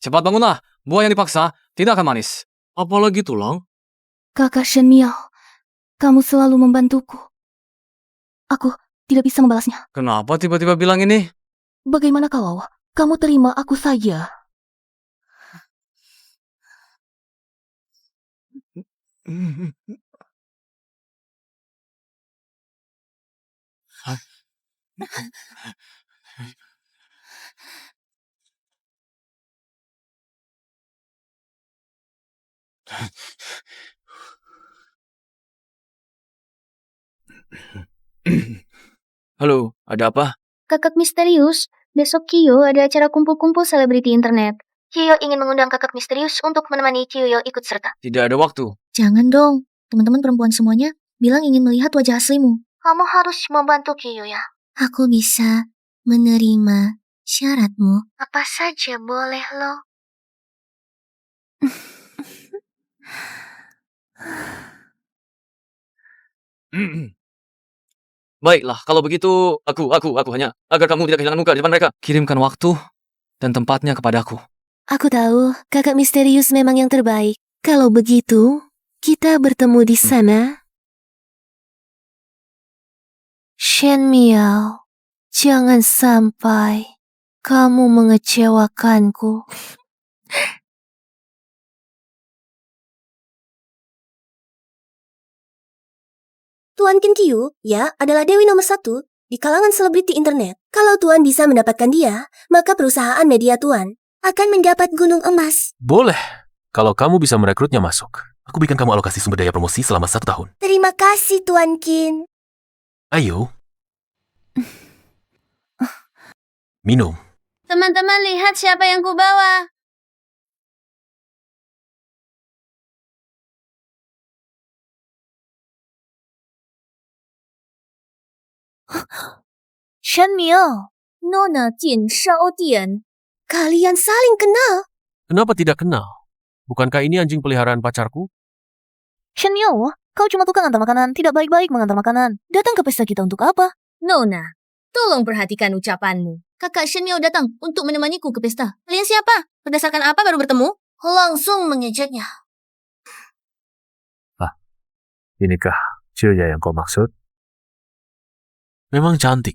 Cepat bangunlah. Buah yang dipaksa tidak akan manis. Apalagi tulang. Kakak Shen Miao, kamu selalu membantuku. Aku tidak bisa membalasnya. Kenapa tiba-tiba bilang ini? Bagaimana kalau kamu terima aku saja? Halo, ada apa? Kakak misterius, besok Kiyo ada acara kumpul-kumpul selebriti internet. Kiyo ingin mengundang kakak misterius untuk menemani Kiyo ikut serta. Tidak ada waktu. Jangan dong. Teman-teman perempuan semuanya bilang ingin melihat wajah aslimu. Kamu harus membantu Kiyo ya. Aku bisa menerima syaratmu. Apa saja boleh loh. Baiklah, kalau begitu aku hanya agar kamu tidak kehilangan muka di depan mereka. Kirimkan waktu dan tempatnya kepadaku. Aku tahu kakak misterius memang yang terbaik. Kalau begitu, kita bertemu di sana. Shen Miao, jangan sampai kamu mengecewakanku. Tuan Qin Qiu, ya, adalah dewi nomor 1 di kalangan selebriti internet. Kalau Tuan bisa mendapatkan dia, maka perusahaan media Tuan akan mendapat gunung emas. Boleh, kalau kamu bisa merekrutnya masuk. Aku berikan kamu alokasi sumber daya promosi selama 1 tahun. Terima kasih, Tuan Qin. Ayo. Minum. Teman-teman lihat siapa yang kubawa. Shen Miao, Nona Jin Shao Dian. Kalian saling kenal? Kenapa tidak kenal? Bukankah ini anjing peliharaan pacarku? Shen Miao, kau cuma tukang antar makanan, tidak baik-baik mengantar makanan. Datang ke pesta kita untuk apa? Nona, tolong perhatikan ucapanmu. Kakak Shen Miao datang untuk menemaniku ke pesta. Kalian siapa? Berdasarkan apa baru bertemu? Langsung mengejeknya. Inikah Ciuya yang kau maksud? Memang cantik,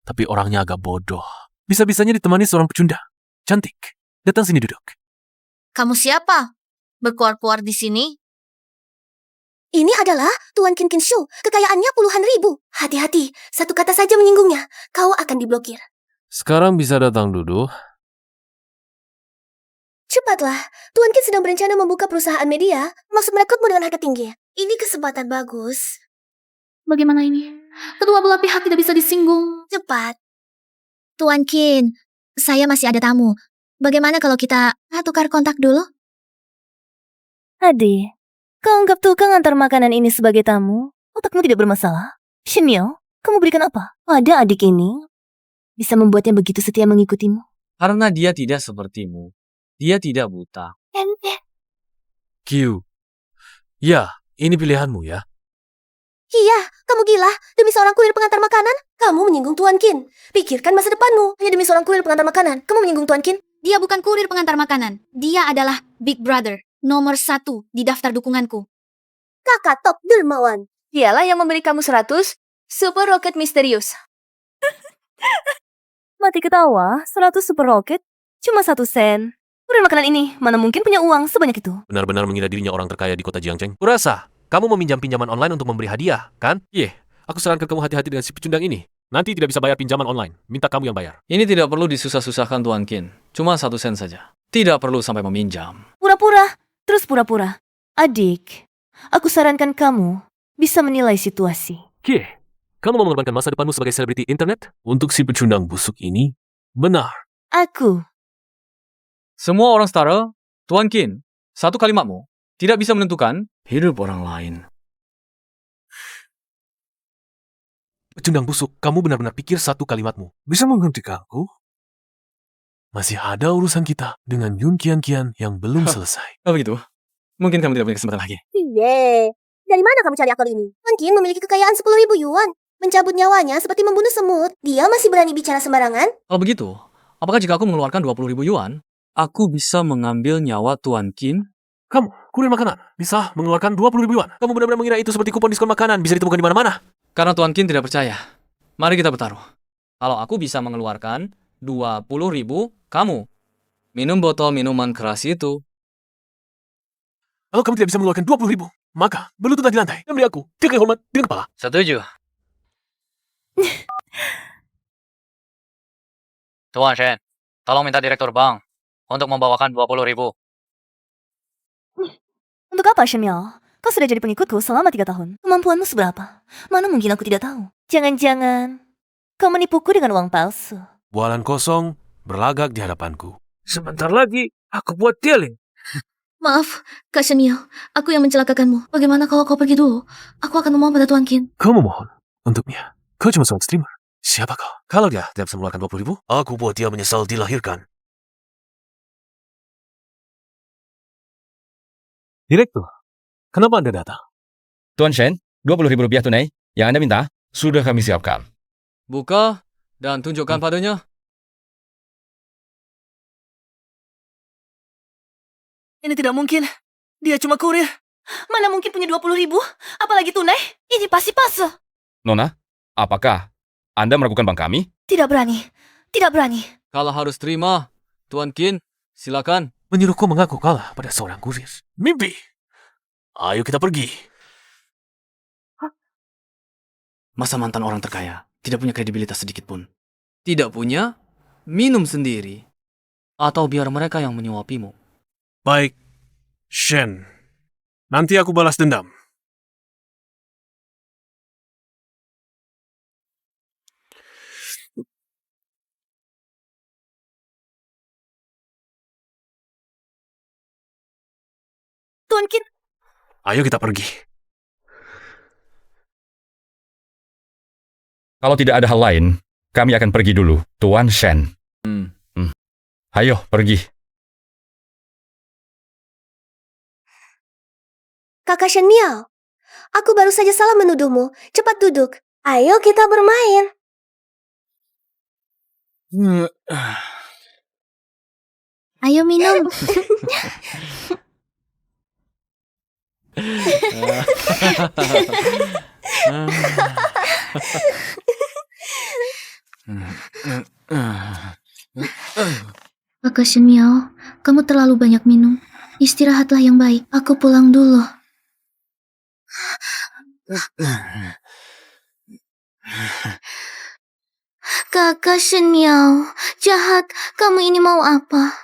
tapi orangnya agak bodoh. Bisa-bisanya ditemani seorang pecunda. Cantik. Datang sini duduk. Kamu siapa? Berkuar-kuar di sini? Ini adalah Tuan Qin Qinshu. Kekayaannya puluhan ribu. Hati-hati, satu kata saja menyinggungnya. Kau akan diblokir. Sekarang bisa datang duduk. Cepatlah, Tuan Qin sedang berencana membuka perusahaan media. Maksud merekrutmu dengan harga tinggi. Ini kesempatan bagus. Bagaimana ini? Kedua belah pihak tidak bisa disinggung. Cepat. Tuan Qin, saya masih ada tamu. Bagaimana kalau kita tukar kontak dulu? Adik, kau anggap tukang antar makanan ini sebagai tamu? Otakmu tidak bermasalah? Shen Miao, kamu berikan apa? Pada adik ini? bisa membuatnya begitu setia mengikutimu? Karena dia tidak sepertimu. Dia tidak buta. Q. Ya, ini pilihanmu ya. Iya, kamu gila. Demi seorang kurir pengantar makanan, kamu menyinggung Tuan Qin. Pikirkan masa depanmu. Hanya demi seorang kurir pengantar makanan, kamu menyinggung Tuan Qin. Dia bukan kurir pengantar makanan. Dia adalah Big Brother, nomor 1 di daftar dukunganku. Kakak top dermawan. Dialah yang memberi kamu 100 super roket misterius. Mati ketawa, 100 super roket cuma 1 sen. Kurir makanan ini mana mungkin punya uang sebanyak itu? Benar-benar mengira dirinya orang terkaya di kota Jiangcheng. Kurasa, kamu meminjam pinjaman online untuk memberi hadiah, kan? Aku sarankan kamu hati-hati dengan si pecundang ini. Nanti tidak bisa bayar pinjaman online. Minta kamu yang bayar. Ini tidak perlu disusah-susahkan Tuan Qin. Cuma 1 sen saja. Tidak perlu sampai meminjam. Pura-pura, terus pura-pura. Adik, aku sarankan kamu bisa menilai situasi. Kamu mau mengorbankan masa depanmu sebagai selebriti internet? Untuk si pecundang busuk ini? Benar. Aku. Semua orang setara, Tuan Qin, satu kalimatmu tidak bisa menentukan hidup orang lain. Pecundang busuk, kamu benar-benar pikir satu kalimatmu bisa menghentikanku? Masih ada urusan kita dengan Yun Qian yang belum selesai. Oh begitu? Mungkin kamu tidak punya kesempatan lagi. Dari mana kamu cari akal ini? Tuan Qin memiliki kekayaan 10.000 yuan. Mencabut nyawanya seperti membunuh semut. Dia masih berani bicara sembarangan? Kalau begitu, apakah jika aku mengeluarkan 20.000 yuan, aku bisa mengambil nyawa Tuan Qin? Kamu, kurir makanan, bisa mengeluarkan 20.000 yuan. Kamu benar-benar mengira itu seperti kupon diskon makanan bisa ditemukan di mana-mana? Karena Tuan Qin tidak percaya. Mari kita bertaruh. Kalau aku bisa mengeluarkan 20.000, kamu minum botol minuman keras itu. Kalau kamu tidak bisa mengeluarkan 20.000, maka berlututlah di lantai dan beri aku tiga hormat dengan kepala. Setuju. Tuan Shen, tolong minta direktur bank untuk membawakan 20.000. Untuk apa, Shemiao? Kau sudah jadi pengikutku selama 3 tahun. Kemampuanmu seberapa? Mana mungkin aku tidak tahu. Jangan-jangan kau menipuku dengan uang palsu. Bualan kosong berlagak di hadapanku. Sebentar lagi, aku buat dealing. Maaf, Kak Shemiao. Aku yang mencelakakanmu. Bagaimana kalau kau pergi dulu? Aku akan memohon pada Tuan Qin. Kau memohon untuknya. Kau cuma seorang streamer. Siapa kau? Kalau dia tidak bisa mengeluarkan 20.000, aku buat dia menyesal dilahirkan. Direktur, kenapa Anda datang? Tuan Shen, 20.000 rupiah tunai yang Anda minta sudah kami siapkan. Buka dan tunjukkan padanya. Ini tidak mungkin. Dia cuma kurir. Mana mungkin punya 20.000? Apalagi tunai? Ini pasti palsu. Nona, apakah Anda meragukan bank kami? Tidak berani. Tidak berani. Kalau harus terima, Tuan Qin, silakan. Menyuruhku mengaku kalah pada seorang kurir. Mimpi. Ayo kita pergi. Masa mantan orang terkaya tidak punya kredibilitas sedikit pun? Tidak punya? Minum sendiri. Atau biar mereka yang menyuapimu. Baik, Shen. Nanti aku balas dendam. Tuan Qin. Ayo kita pergi. Kalau tidak ada hal lain, kami akan pergi dulu, Tuan Shen. Ayo, pergi. Kakak Shemiao, aku baru saja salah menuduhmu. Cepat duduk. Ayo kita bermain. Ayo minum. Kakak Shemiao, kamu terlalu banyak minum. Istirahatlah yang baik. Aku pulang dulu. Kakak Shemiao, jahat. Kamu ini mau apa?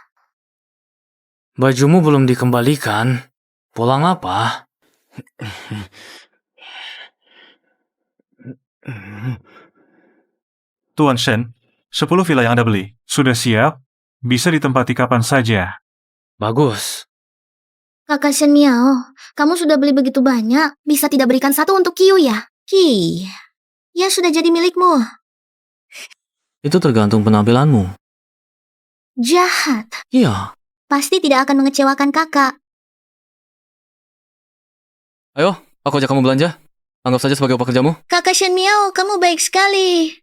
Bajumu belum dikembalikan. Pulang apa? Tuan Shen, 10 villa yang Anda beli sudah siap, bisa ditempati kapan saja. Bagus. Kakak Shemiao, kamu sudah beli begitu banyak. Bisa tidak berikan satu untuk Qiu ya? Ki, ya sudah jadi milikmu. Itu tergantung penampilanmu. Jahat. Iya. Pasti tidak akan mengecewakan kakak. Ayo, aku ajak kamu belanja. Anggap saja sebagai upah kerjamu. Kakak Shen Miao, kamu baik sekali.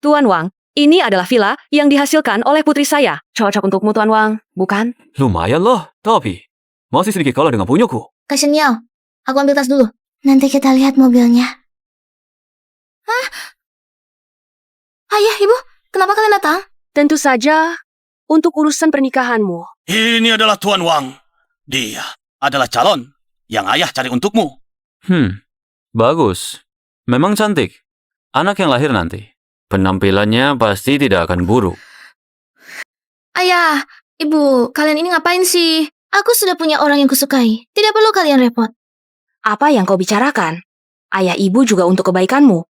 Tuan Wang, ini adalah villa yang dihasilkan oleh putri saya. Cocok untukmu, Tuan Wang, bukan? Lumayan loh, tapi masih sedikit kalah dengan punyaku. Kak Shen Miao, aku ambil tas dulu. Nanti kita lihat mobilnya. Hah? Ayah, ibu, kenapa kalian datang? Tentu saja untuk urusan pernikahanmu. Ini adalah Tuan Wang. Dia adalah calon yang ayah cari untukmu. Bagus. Memang cantik. Anak yang lahir nanti. Penampilannya pasti tidak akan buruk. Ayah, ibu, kalian ini ngapain sih? Aku sudah punya orang yang kusukai. Tidak perlu kalian repot. Apa yang kau bicarakan? Ayah ibu juga untuk kebaikanmu.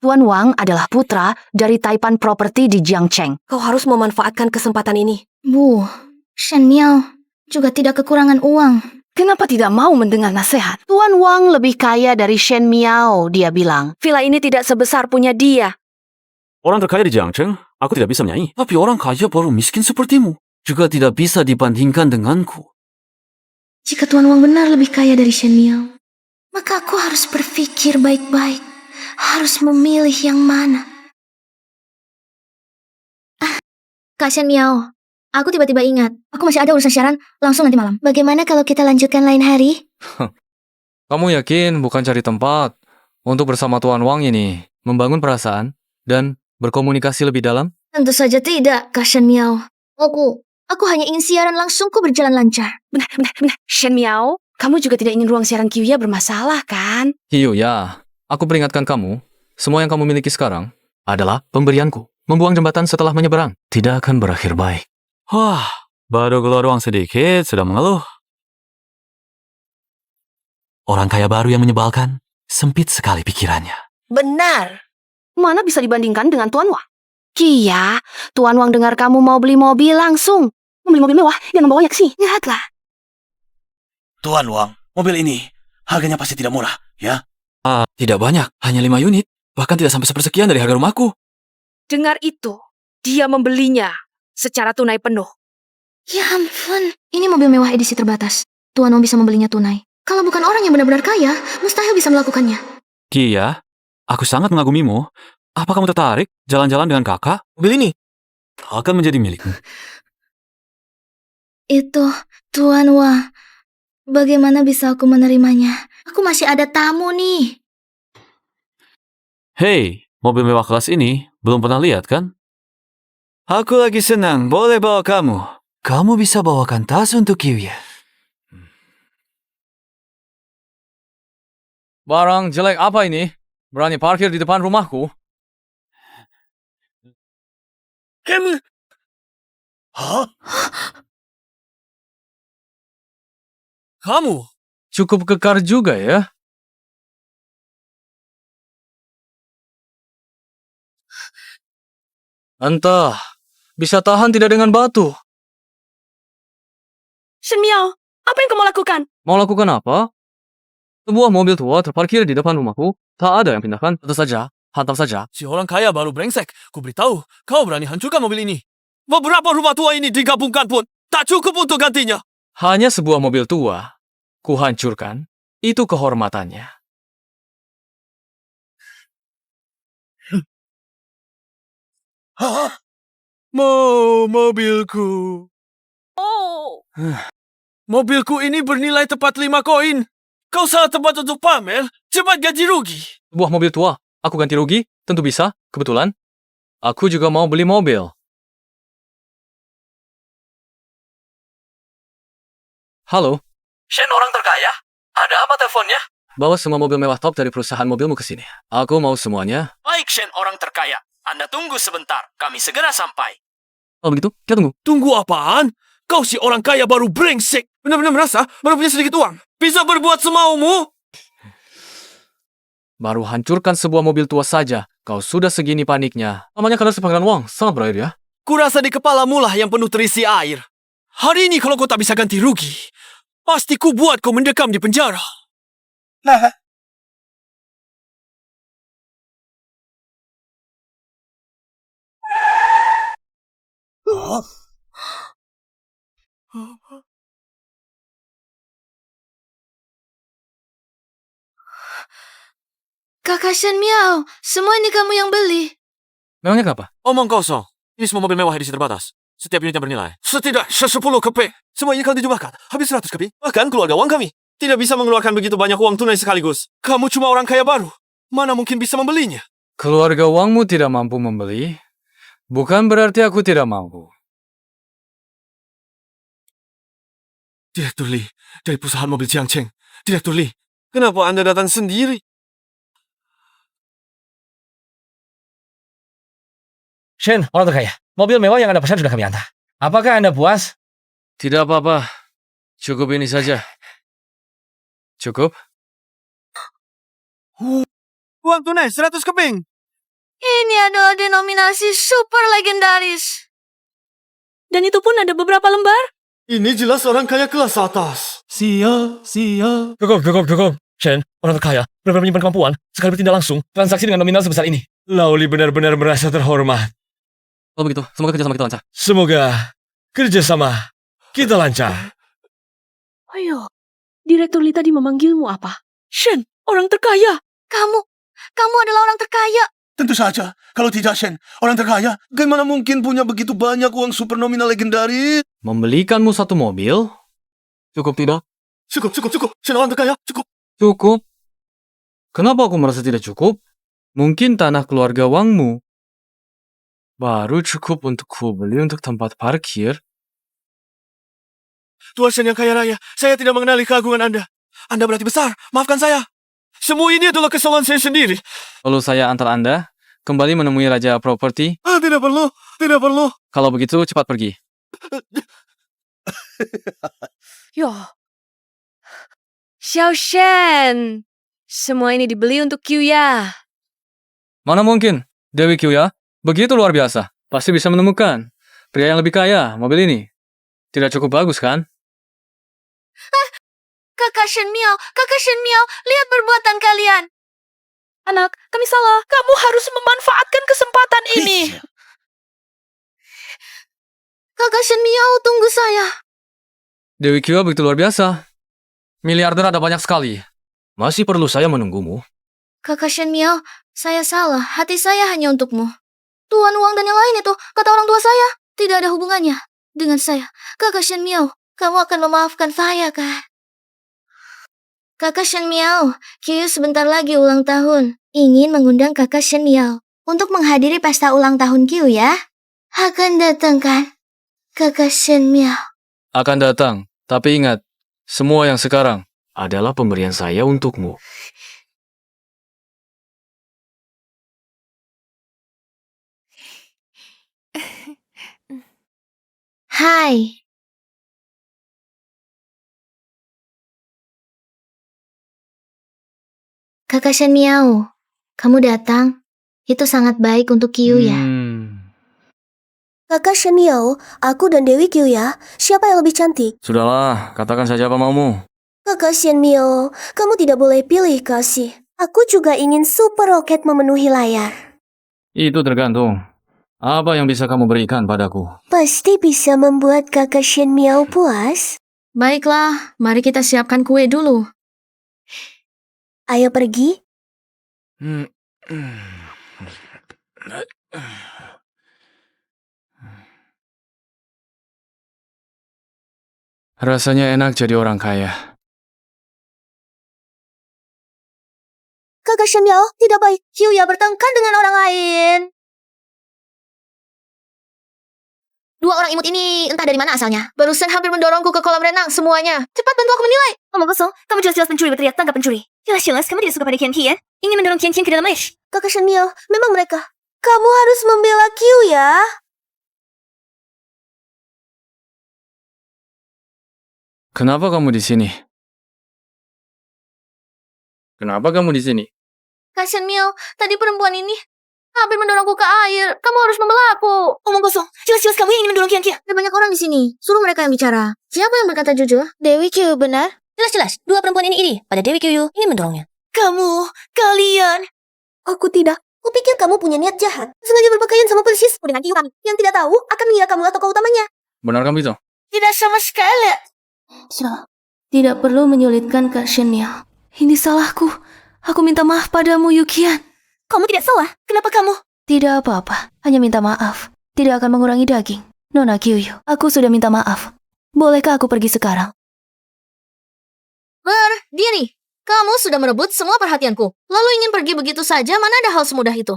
Tuan Wang adalah putra dari Taipan Property di Jiangcheng. Kau harus memanfaatkan kesempatan ini. Bu, Shen Miao juga tidak kekurangan uang. Kenapa tidak mau mendengar nasihat? Tuan Wang lebih kaya dari Shen Miao, dia bilang. Villa ini tidak sebesar punya dia. Orang terkaya di Jiangcheng, aku tidak bisa menyanyi. Tapi orang kaya baru miskin sepertimu juga tidak bisa dibandingkan denganku. Jika Tuan Wang benar lebih kaya dari Shen Miao, maka aku harus berpikir baik-baik. Harus memilih yang mana. Kak Shen Miao, aku tiba-tiba ingat. Aku masih ada urusan siaran langsung nanti malam. Bagaimana kalau kita lanjutkan lain hari? Kamu yakin bukan cari tempat untuk bersama Tuan Wang ini membangun perasaan dan berkomunikasi lebih dalam? Tentu saja tidak, Kak Shen Miao. Aku hanya ingin siaran langsungku berjalan lancar. Benar. Shen Miao, kamu juga tidak ingin ruang siaran Qiuya bermasalah, kan? Hiyo ya, aku peringatkan kamu, semua yang kamu miliki sekarang adalah pemberianku. Membuang jembatan setelah menyeberang tidak akan berakhir baik. Wah, baru keluar uang sedikit, sudah mengeluh. Orang kaya baru yang menyebalkan, sempit sekali pikirannya. Benar. Mana bisa dibandingkan dengan Tuan Wang? Kia, Tuan Wang dengar kamu mau beli mobil langsung. Membeli mobil mewah dan membawanya ke sini. Lihatlah. Tuan Wang, mobil ini harganya pasti tidak murah, ya? Tidak banyak, hanya 5 unit. Bahkan tidak sampai sepersekian dari harga rumahku. Dengar itu, dia membelinya secara tunai penuh. Ya ampun, ini mobil mewah edisi terbatas. Tuan Wang bisa membelinya tunai. Kalau bukan orang yang benar-benar kaya, mustahil bisa melakukannya. Kia, aku sangat mengagumimu. Apa kamu tertarik jalan-jalan dengan kakak? Mobil ini akan menjadi milikmu. Itu, Tuan Wang. Bagaimana bisa aku menerimanya? Aku masih ada tamu nih. Hei, mobil mewah kelas ini belum pernah lihat kan? Aku lagi senang, boleh bawa kamu. Kamu bisa bawakan tas untuk Qiuya. Barang jelek apa ini? Berani parkir di depan rumahku? Kamu... Hah? Kamu? Cukup kekar juga ya? Entah, bisa tahan tidak dengan batu. Shen Miao, apa yang kamu lakukan? Mau lakukan apa? Sebuah mobil tua terparkir di depan rumahku. Tak ada yang pindahkan. Tentu saja, hantam saja. Si orang kaya baru brengsek. Ku beritahu, kau berani hancurkan mobil ini. Beberapa rumah tua ini digabungkan pun tak cukup untuk gantinya. Hanya sebuah mobil tua. Ku hancurkan. Itu kehormatannya. Hah? Mobilku. Oh. Mobilku ini bernilai tepat 5 koin. Kau salah tempat untuk pamer. Cepat ganti rugi. Sebuah mobil tua. Aku ganti rugi? Tentu bisa. Kebetulan. Aku juga mau beli mobil. Halo. Shen orang terkaya? Ada apa teleponnya? Bawa semua mobil mewah top dari perusahaan mobilmu ke sini. Aku mau semuanya. Baik, Shen orang terkaya. Anda tunggu sebentar. Kami segera sampai. Kalau begitu, kita tunggu. Tunggu apaan? Kau si orang kaya baru brengsek. Benar-benar merasa baru punya sedikit uang. Bisa berbuat semaumu? Baru hancurkan sebuah mobil tua saja. Kau sudah segini paniknya. Namanya karena sepanggilan uang. Sangat berakhir ya. Kurasa di kepalamu lah yang penuh terisi air. Hari ini kalau kau tak bisa ganti rugi, pasti ku buat kau mendekam di penjara. Nah, Kakak Shen Miao, semua ini kamu yang beli. Memangnya kenapa? Omong kosong. Ini semua mobil mewah edisi terbatas. Setiap unitnya bernilai setidaknya 10 keping. Semua ini kalau dijumlahkan, habis 100 keping. Bahkan keluarga Wang kami tidak bisa mengeluarkan begitu banyak uang tunai sekaligus. Kamu cuma orang kaya baru. Mana mungkin bisa membelinya? Keluarga Wangmu tidak mampu membeli, bukan berarti aku tidak mampu. Direktur Li, dari perusahaan mobil Jiangcheng. Direktur Li, kenapa Anda datang sendiri? Shen, orang terkaya. Mobil mewah yang Anda pesan sudah kami antar. Apakah Anda puas? Tidak apa-apa. Cukup ini saja. Cukup? Uang tunai 100 keping. Ini adalah denominasi super legendaris. Dan itu pun ada beberapa lembar. Ini jelas orang kaya kelas atas. Sia. Cukup. Shen, orang terkaya, benar-benar menyimpan kemampuan sekali bertindak langsung transaksi dengan nominal sebesar ini. Lauli benar-benar merasa terhormat. Kalau begitu, semoga kerjasama kita lancar. Semoga kerjasama kita lancar. Ayo, Direktur Li tadi memanggilmu apa? Shen, orang terkaya. Kamu adalah orang terkaya. tentu saja. Kalau tidak, Shen, orang terkaya, bagaimana mungkin punya begitu banyak uang super nominal legendaris? Membelikanmu satu mobil? Cukup tidak? Cukup. Shen orang terkaya, cukup. Cukup. Kenapa aku merasa tidak cukup? Mungkin tanah keluarga Wangmu baru cukup untuk ku beli untuk tempat parkir. Tuan Shen yang kaya raya, saya tidak mengenali keagungan Anda. Anda berarti besar, maafkan saya. Semua ini adalah kesalahan saya sendiri. Lalu saya antar Anda kembali menemui Raja Properti. Tidak perlu. Kalau begitu, cepat pergi. Yo. Xiao Shen. Semua ini dibeli untuk Qiuya. Mana mungkin, Dewi Qiuya begitu luar biasa. Pasti bisa menemukan pria yang lebih kaya mobil ini. Tidak cukup bagus, kan? Kakak Shen Miao, lihat perbuatan kalian. Anak, kami salah. Kamu harus memanfaatkan kesempatan ini. Kakak Shen Miao, tunggu saya. Dewi Qiuya begitu luar biasa. Miliarder ada banyak sekali. Masih perlu saya menunggumu? Kakak Shen Miao, saya salah. Hati saya hanya untukmu. Tuan Wang dan yang lain itu, kata orang tua saya, tidak ada hubungannya dengan saya. Kakak Shen Miao, kamu akan memaafkan saya, kan? Kakak Shen Miao, Qiuya sebentar lagi ulang tahun. Ingin mengundang Kakak Shen Miao untuk menghadiri pesta ulang tahun Qiuya. Akan datang, kan? Kakak Shen Miao. Akan datang. Tapi ingat, semua yang sekarang adalah pemberian saya untukmu. Hai. Kakak Shen Miao, kamu datang. Itu sangat baik untuk Qiuya. Kakak Shen Miao, aku dan Dewi Qiuya, siapa yang lebih cantik? Sudahlah, katakan saja apa maumu. Kakak Shen Miao, kamu tidak boleh pilih kasih. Aku juga ingin super roket memenuhi layar. Itu tergantung. Apa yang bisa kamu berikan padaku? Pasti bisa membuat Kakak Shen Miao puas. Baiklah, mari kita siapkan kue dulu. Ayo pergi. Rasanya enak jadi orang kaya. Kakak Shen Miao, tidak baik. Qiuya bertengkar dengan orang lain. Dua orang imut ini entah dari mana asalnya. Barusan hampir mendorongku ke kolam renang semuanya. Cepat bantu aku menilai. Omong kosong, kamu jelas-jelas pencuri berteriak tangkap pencuri. Jelas-jelas kamu tidak suka pada Qian. Ingin mendorong Qian ke dalam air. Kakak Shen Miao, memang mereka. Kamu harus membela Qiuya. Kenapa kamu di sini? Kenapa kamu di sini? Kak Shen Miao, tadi perempuan ini hampir mendorongku ke air. Kamu harus membela aku. Omong kosong. Jelas-jelas kamu yang ingin mendorong Kian. Ada banyak orang di sini. Suruh mereka yang bicara. Siapa yang berkata jujur? Dewi Kyu, benar? Jelas-jelas, dua perempuan ini iri pada Dewi Kyu ingin mendorongnya. Kalian. Aku tidak. Kupikir kamu punya niat jahat. Sengaja berpakaian sama persis dengan Kyu kami. Yang tidak tahu akan mengira kamu tokoh utamanya. Benar kamu itu? Tidak sama sekali. Tidak perlu menyulitkan Kak Shenyao. Ini salahku. Aku minta maaf padamu, Yukian. Kamu tidak salah. Kenapa kamu? Tidak apa-apa. Hanya minta maaf. Tidak akan mengurangi daging. Nona Kyuyu, aku sudah minta maaf. Bolehkah aku pergi sekarang? Dia nih. Kamu sudah merebut semua perhatianku. Lalu ingin pergi begitu saja, mana ada hal semudah itu?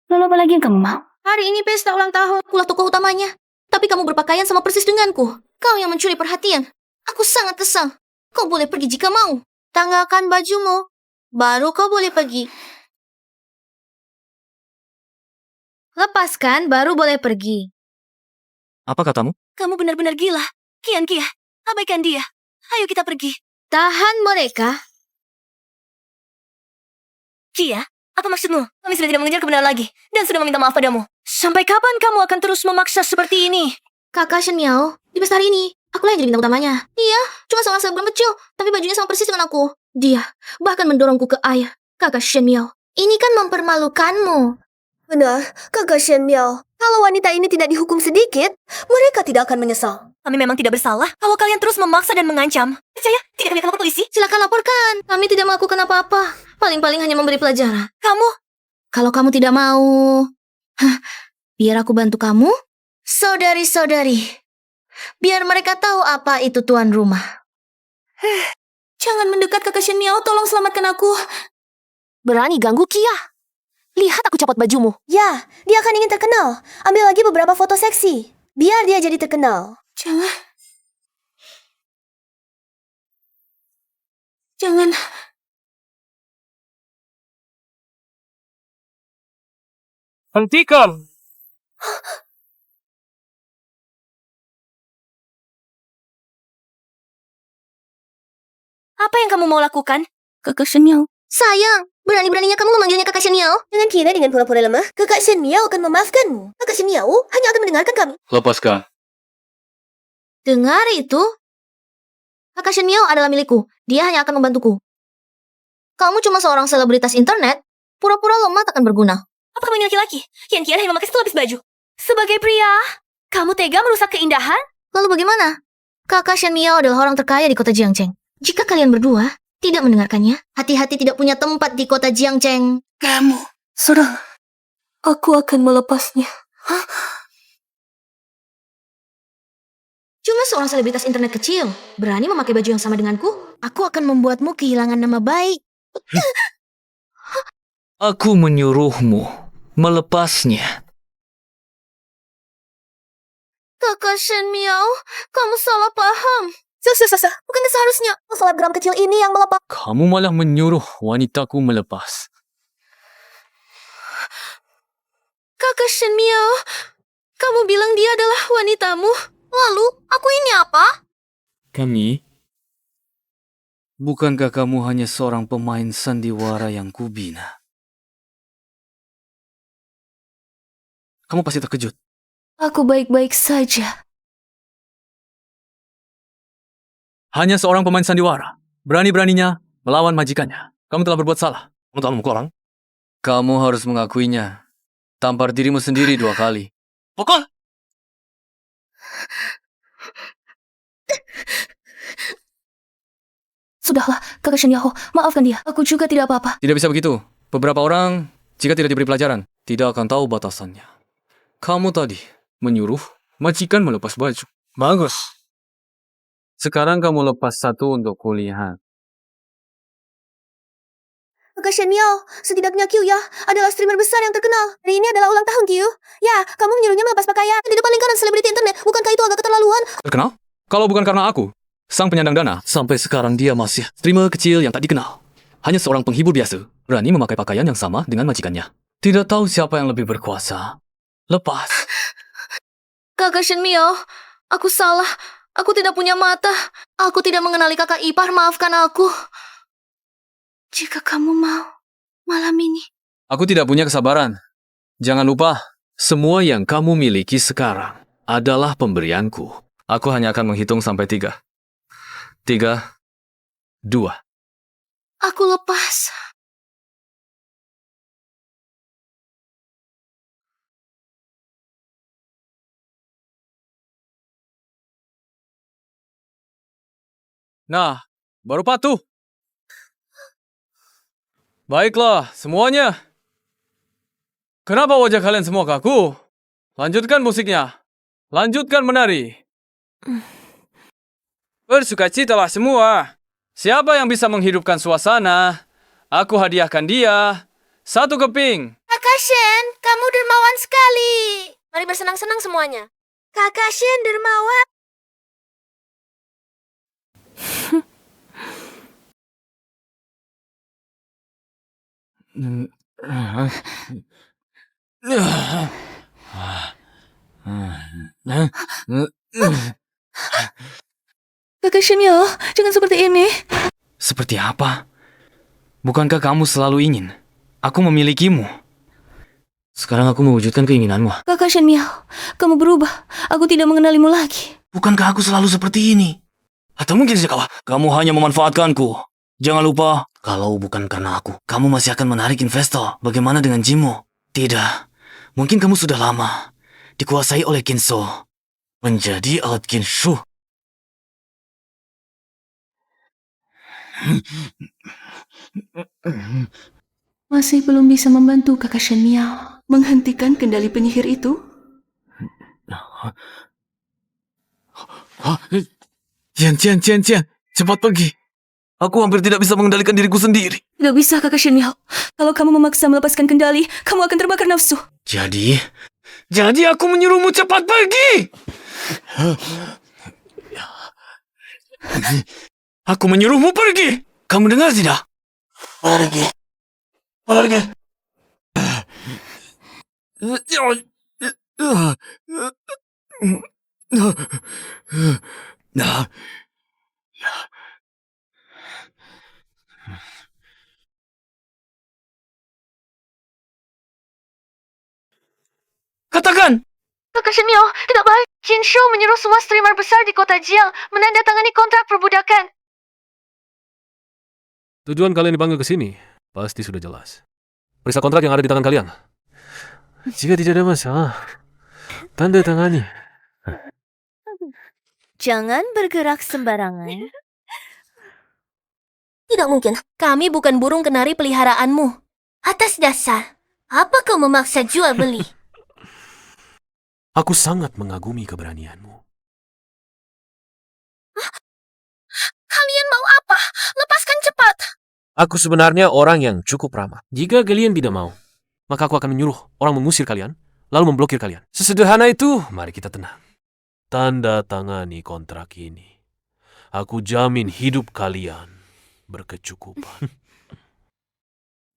Lalu apa lagi yang kamu mau? Hari ini pesta ulang tahun, akulah tokoh utamanya. Tapi kamu berpakaian sama persis denganku. Kau yang mencuri perhatian. Aku sangat kesal. Kau boleh pergi jika mau. Tanggalkan bajumu. Baru kau boleh pergi. Lepaskan, baru boleh pergi. Apa katamu? Kamu benar-benar gila. Kian, abaikan dia. Ayo kita pergi. Tahan mereka. Kia, apa maksudmu? Kami sudah tidak mengejar kebenaran lagi dan sudah meminta maaf padamu. Sampai kapan kamu akan terus memaksa seperti ini? Kakak Shenyao, di pesta hari ini, akulah yang jadi bintang utamanya. Dia cuma seorang selebgram kecil, tapi bajunya sama persis dengan aku. Dia bahkan mendorongku ke air. Kakak Shenyao, ini kan mempermalukanmu. Benar, Kakak Shenyao. Kalau wanita ini tidak dihukum sedikit, mereka tidak akan menyesal. Kami memang tidak bersalah kalau kalian terus memaksa dan mengancam. Percaya? Tidak kami akan lapor polisi. Silakan laporkan. Kami tidak melakukan apa-apa. Paling-paling hanya memberi pelajaran. Kamu? Kalau kamu tidak mau... biar aku bantu kamu. Saudari-saudari. Biar mereka tahu apa itu tuan rumah. Jangan mendekat Kakak Shenyao, tolong selamatkan aku. Berani ganggu Kia? Lihat aku copot bajumu. Ya, dia akan ingin terkenal. Ambil lagi beberapa foto seksi. Biar dia jadi terkenal. Jangan. Hentikan! Apa yang kamu mau lakukan? Kakak Shenyao. Sayang, berani-beraninya kamu memanggilnya Kakak Shenyao. Jangan kira dengan pura-pura lemah, Kakak Shenyao akan memaafkanmu. Kakak Shenyao hanya akan mendengarkan kami. Lepaskan. Dengar itu? Kakak Shenyao adalah milikku. Dia hanya akan membantuku. Kamu cuma seorang selebritas internet. Pura-pura lemah takkan berguna. Apa kamu ini laki-laki? Kian hanya memakai satu lapis baju. Sebagai pria, kamu tega merusak keindahan? Lalu bagaimana? Kakak Shenyao adalah orang terkaya di kota Jiangcheng. Jika kalian berdua tidak mendengarkannya, hati-hati tidak punya tempat di kota Jiangcheng. Kamu. Sudah. Aku akan melepasnya. Cuma seorang selebritas internet kecil. Berani memakai baju yang sama denganku? Aku akan membuatmu kehilangan nama baik. Aku menyuruhmu melepasnya. Kakak Shenyao, kamu salah paham. Bukan seharusnya selebgram kecil ini yang melepas. Kamu malah menyuruh wanitaku melepas. Kakak Shenyao, kamu bilang dia adalah wanitamu. Lalu, aku ini apa? Kami? Bukankah kamu hanya seorang pemain sandiwara yang kubina? Kamu pasti terkejut. Aku baik-baik saja. Hanya seorang pemain sandiwara. Berani-beraninya melawan majikannya. Kamu telah berbuat salah. Kamu telah memukul orang. Kamu harus mengakuinya. Tampar dirimu sendiri 2 kali. Pukul! Sudahlah, Kakak Shenyao, maafkan dia. Aku juga tidak apa-apa. Tidak bisa begitu. Beberapa orang, jika tidak diberi pelajaran, tidak akan tahu batasannya. Kamu tadi menyuruh majikan melepas baju. Bagus. Sekarang kamu lepas satu untuk kulihat. Kakak Shenyao, setidaknya Kyu ya adalah streamer besar yang terkenal. Hari ini adalah ulang tahun Kyu. Ya, kamu menyuruhnya melepas pakaian di depan lingkaran selebriti internet. Bukankah itu agak keterlaluan? Terkenal? Kalau bukan karena aku, sang penyandang dana, sampai sekarang dia masih streamer kecil yang tak dikenal. Hanya seorang penghibur biasa, berani memakai pakaian yang sama dengan majikannya. Tidak tahu siapa yang lebih berkuasa. Lepas. Kakak Shenyao, aku salah. Aku tidak punya mata. Aku tidak mengenali kakak ipar, maafkan aku. Jika kamu mau, malam ini. Aku tidak punya kesabaran. Jangan lupa, semua yang kamu miliki sekarang adalah pemberianku. Aku hanya akan menghitung sampai 3. 3, 2. Aku lepas. Nah, baru patuh. Baiklah, semuanya. Kenapa wajah kalian semua kaku? Lanjutkan musiknya. Lanjutkan menari. Bersukacitalah semua. Siapa yang bisa menghidupkan suasana? Aku hadiahkan dia 1 keping. Kakak Shen, kamu dermawan sekali. Mari bersenang-senang semuanya. Kakak Shen dermawan. Kakak Shenyo, jangan seperti ini. Seperti apa? Bukankah kamu selalu ingin aku memilikimu? Sekarang aku mewujudkan keinginanmu. Kakak Shenyo, kamu berubah. Aku tidak mengenalimu lagi. Bukankah aku selalu seperti ini? Atau mungkin saja kamu hanya memanfaatkanku. Jangan lupa, kalau bukan karena aku, kamu masih akan menarik investor. Bagaimana dengan Jimmo? Tidak. Mungkin kamu sudah lama dikuasai oleh Kinso. Menjadi alat Kinshu. Masih belum bisa membantu Kakak Shenyo menghentikan kendali penyihir itu? Cian, cepat pergi. Aku hampir tidak bisa mengendalikan diriku sendiri. Tidak bisa, Kakak Shenyo. Kalau kamu memaksa melepaskan kendali, kamu akan terbakar nafsu. Jadi aku menyuruhmu cepat pergi. Aku menyuruhmu pergi. Kamu dengar tidak? Pergi. Nah. Katakan! Kakak Shenyo, tidak baik. Jinshu menyuruh semua streamer besar di kota Jiang menandatangani kontrak perbudakan. Tujuan kalian dipanggil ke sini pasti sudah jelas. Periksa kontrak yang ada di tangan kalian. Jika tidak ada masalah, tanda tangani. Jangan bergerak sembarangan. Tidak mungkin. Kami bukan burung kenari peliharaanmu. Atas dasar, apa kau memaksa jual beli? Aku sangat mengagumi keberanianmu. Kalian mau apa? Lepaskan cepat. Aku sebenarnya orang yang cukup ramah. Jika kalian tidak mau, maka aku akan menyuruh orang mengusir kalian, lalu memblokir kalian. Sesederhana itu, mari kita tenang. Tanda tangani kontrak ini. Aku jamin hidup kalian berkecukupan.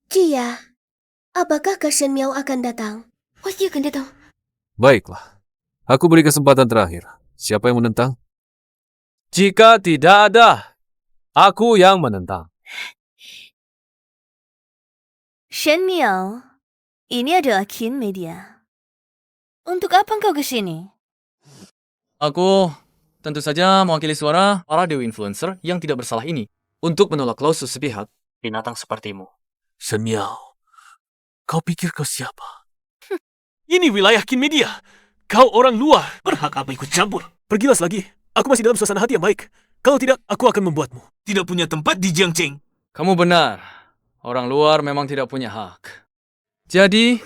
Jia, apakah Kak Shen Miao akan datang? Pasti akan datang. Baiklah, aku beri kesempatan terakhir. Siapa yang menentang? Jika tidak ada, aku yang menentang. Shen Miao, ini adalah Kin Media. Untuk apa engkau ke sini? Aku tentu saja mewakili suara para dewi influencer yang tidak bersalah ini untuk menolak klausul sepihak binatang sepertimu. Shen Miao, kau pikir kau siapa? Ini wilayah Kin Media. Kau orang luar. Berhak apa ikut campur? Pergilah lagi. Aku masih dalam suasana hati yang baik. Kalau tidak, aku akan membuatmu. Tidak punya tempat di Jiangcheng. Kamu benar. Orang luar memang tidak punya hak. Jadi,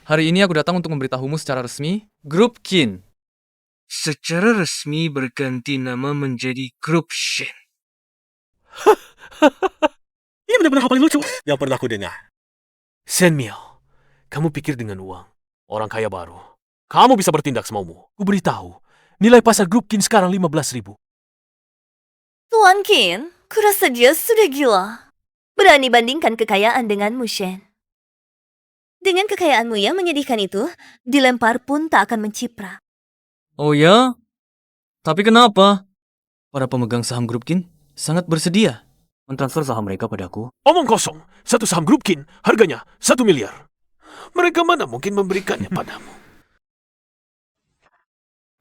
hari ini aku datang untuk memberitahumu secara resmi, Grup Kin secara resmi berganti nama menjadi Grup Shen. Ini benar-benar hal paling lucu yang pernah aku dengar. Shen Miao, kamu pikir dengan uang, orang kaya baru, kamu bisa bertindak semaumu. Ku beritahu, nilai pasar Grup Kin sekarang 15.000. Tuan Kin, kurasa dia sudah gila. Berani bandingkan kekayaan denganmu, Shen. Dengan kekayaanmu yang menyedihkan itu, dilempar pun tak akan mencipra. Oh ya? Tapi kenapa? Para pemegang saham Grup Kin sangat bersedia mentransfer saham mereka padaku. Omong kosong, satu saham Grup Kin harganya 1 miliar. Mereka mana mungkin memberikannya padamu?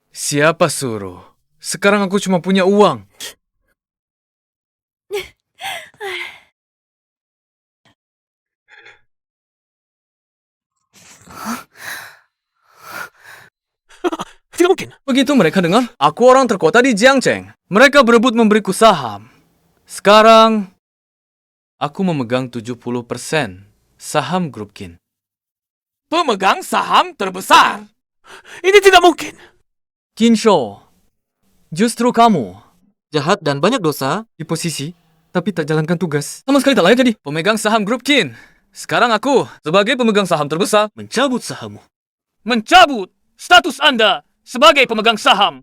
Siapa suruh? Sekarang aku cuma punya uang. Tidak mungkin. Begitu mereka dengar, aku orang terkota di Jiangcheng. Mereka berebut memberiku saham. Sekarang, aku memegang 70% saham grup Qin. Pemegang saham terbesar. Ini tidak mungkin. Qinsho, justru kamu jahat dan banyak dosa di posisi, tapi tak jalankan tugas. Sama sekali tak layak jadi pemegang saham grup Qin. Sekarang aku, sebagai pemegang saham terbesar, mencabut sahammu. Mencabut status Anda sebagai pemegang saham.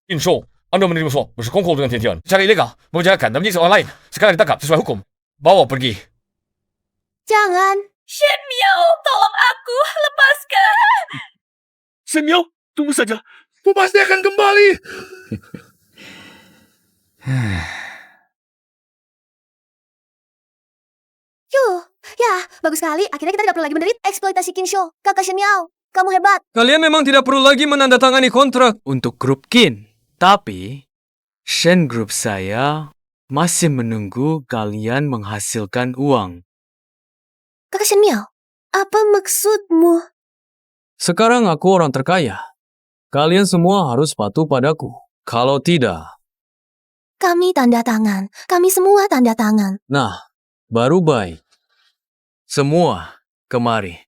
Insho, Anda menerima suap bersekongkol dengan Tian-Tian secara ilegal, membahayakan dan menyiksa orang lain. Sekarang ditangkap sesuai hukum. Bawa pergi. Jangan. Shen Miao, tolong aku, lepaskan. Shen Miao, tunggu saja. Aku pasti akan kembali. Yuh, ya, bagus sekali. Akhirnya kita tidak perlu lagi menderita eksploitasi Qinsho. Kakak Shen Miao, kamu hebat. Kalian memang tidak perlu lagi menandatangani kontrak untuk grup Qin. Tapi, Shen Group saya masih menunggu kalian menghasilkan uang. Kakak Shen Miao, apa maksudmu? Sekarang aku orang terkaya. Kalian semua harus patuh padaku. Kalau tidak, Kami tanda tangan. Kami semua tanda tangan. nah, baru baik. Semua kemari.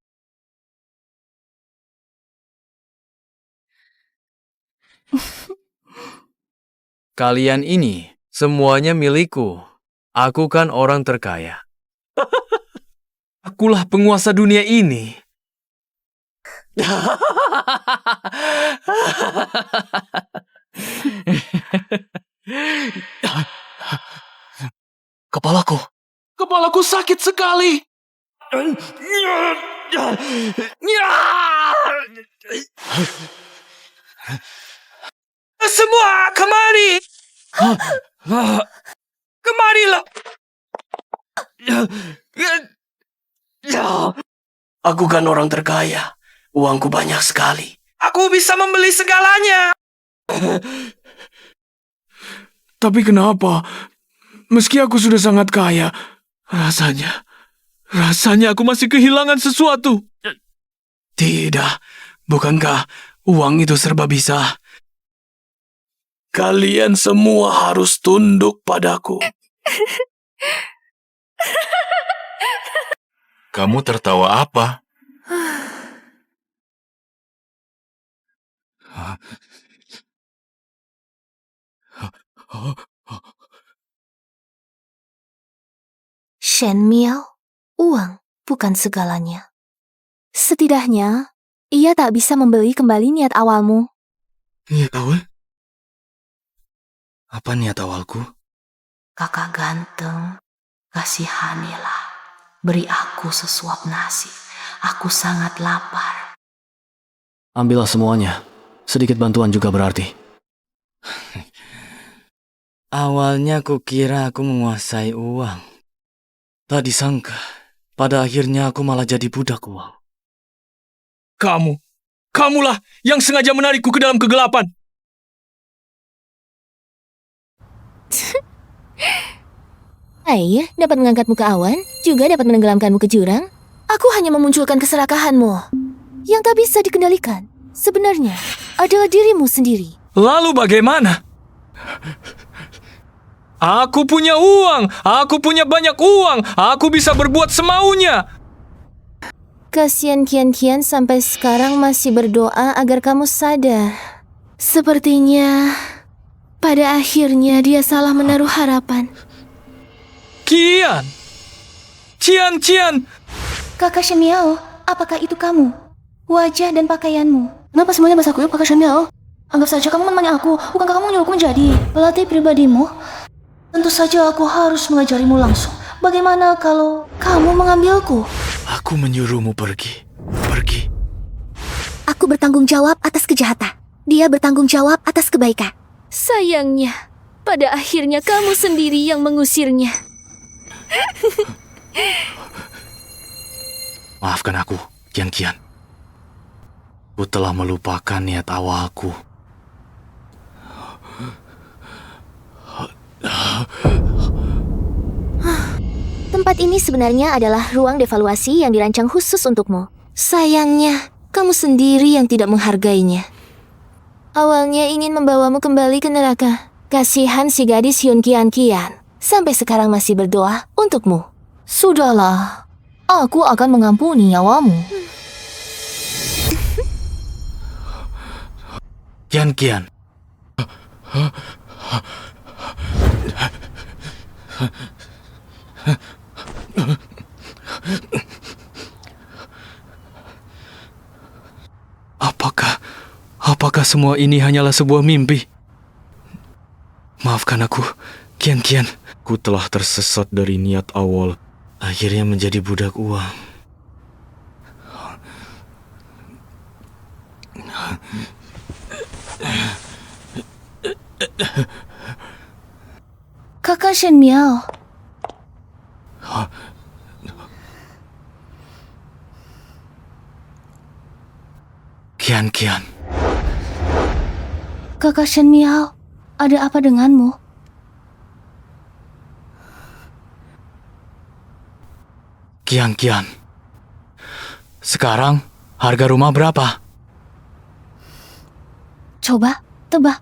Kalian ini semuanya milikku. Aku kan orang terkaya. Akulah penguasa dunia ini. Kepalaku. Kepalaku sakit sekali. Semua kemari. Kemarilah. Aku kan orang terkaya. Uangku banyak sekali. Aku bisa membeli segalanya. Tapi kenapa? Meski aku sudah sangat kaya, rasanya aku masih kehilangan sesuatu. Tidak, bukankah uang itu serba bisa? Kalian semua harus tunduk padaku. Kamu tertawa apa? Shen Miao, uang bukan segalanya. Setidaknya, ia tak bisa membeli kembali niat awalmu. Niat awal? Apa niat awalku? Kakak ganteng, kasihanilah. Beri aku sesuap nasi. Aku sangat lapar. Ambillah semuanya. Sedikit bantuan juga berarti. Awalnya kukira aku menguasai uang. Tak disangka, pada akhirnya aku malah jadi budak uang. Kamulah yang sengaja menarikku ke dalam kegelapan. Air dapat mengangkatmu ke awan, juga dapat menenggelamkanmu ke jurang. Aku hanya memunculkan keserakahanmu yang tak bisa dikendalikan. Sebenarnya adalah dirimu sendiri. Lalu bagaimana? Aku punya uang, aku punya banyak uang, aku bisa berbuat semaunya. Kasihan Kian sampai sekarang masih berdoa agar kamu sadar. Sepertinya pada akhirnya dia salah menaruh harapan. Cian! Kakak Shen Miao, apakah itu kamu? Wajah dan pakaianmu. Kenapa semuanya bahasa kuyup, Kakak Shen Miao? Anggap saja kamu menemani aku. Bukankah kamu menyuruhku menjadi pelatih pribadimu? Tentu saja aku harus mengajarimu langsung. Bagaimana kalau kamu mengambilku? Aku menyuruhmu pergi. Pergi. Aku bertanggung jawab atas kejahatan. Dia bertanggung jawab atas kebaikan. Sayangnya, pada akhirnya kamu sendiri yang mengusirnya. Maafkan aku, Kian. Ku telah melupakan niat awalku. Tempat ini sebenarnya adalah ruang devaluasi yang dirancang khusus untukmu. Sayangnya, kamu sendiri yang tidak menghargainya. Awalnya ingin membawamu kembali ke neraka. Kasihan si gadis Hyun Kian. Sampai sekarang masih berdoa untukmu. Sudahlah, aku akan mengampuni nyawamu. Kian. Apakah semua ini hanyalah sebuah mimpi? Maafkan aku, Kian. Ku telah tersesat dari niat awal. Akhirnya menjadi budak uang. Kakak Shen Miao. Kian. Kakak Shen Miao, ada apa denganmu? Kian. Sekarang harga rumah berapa? Coba, tebak.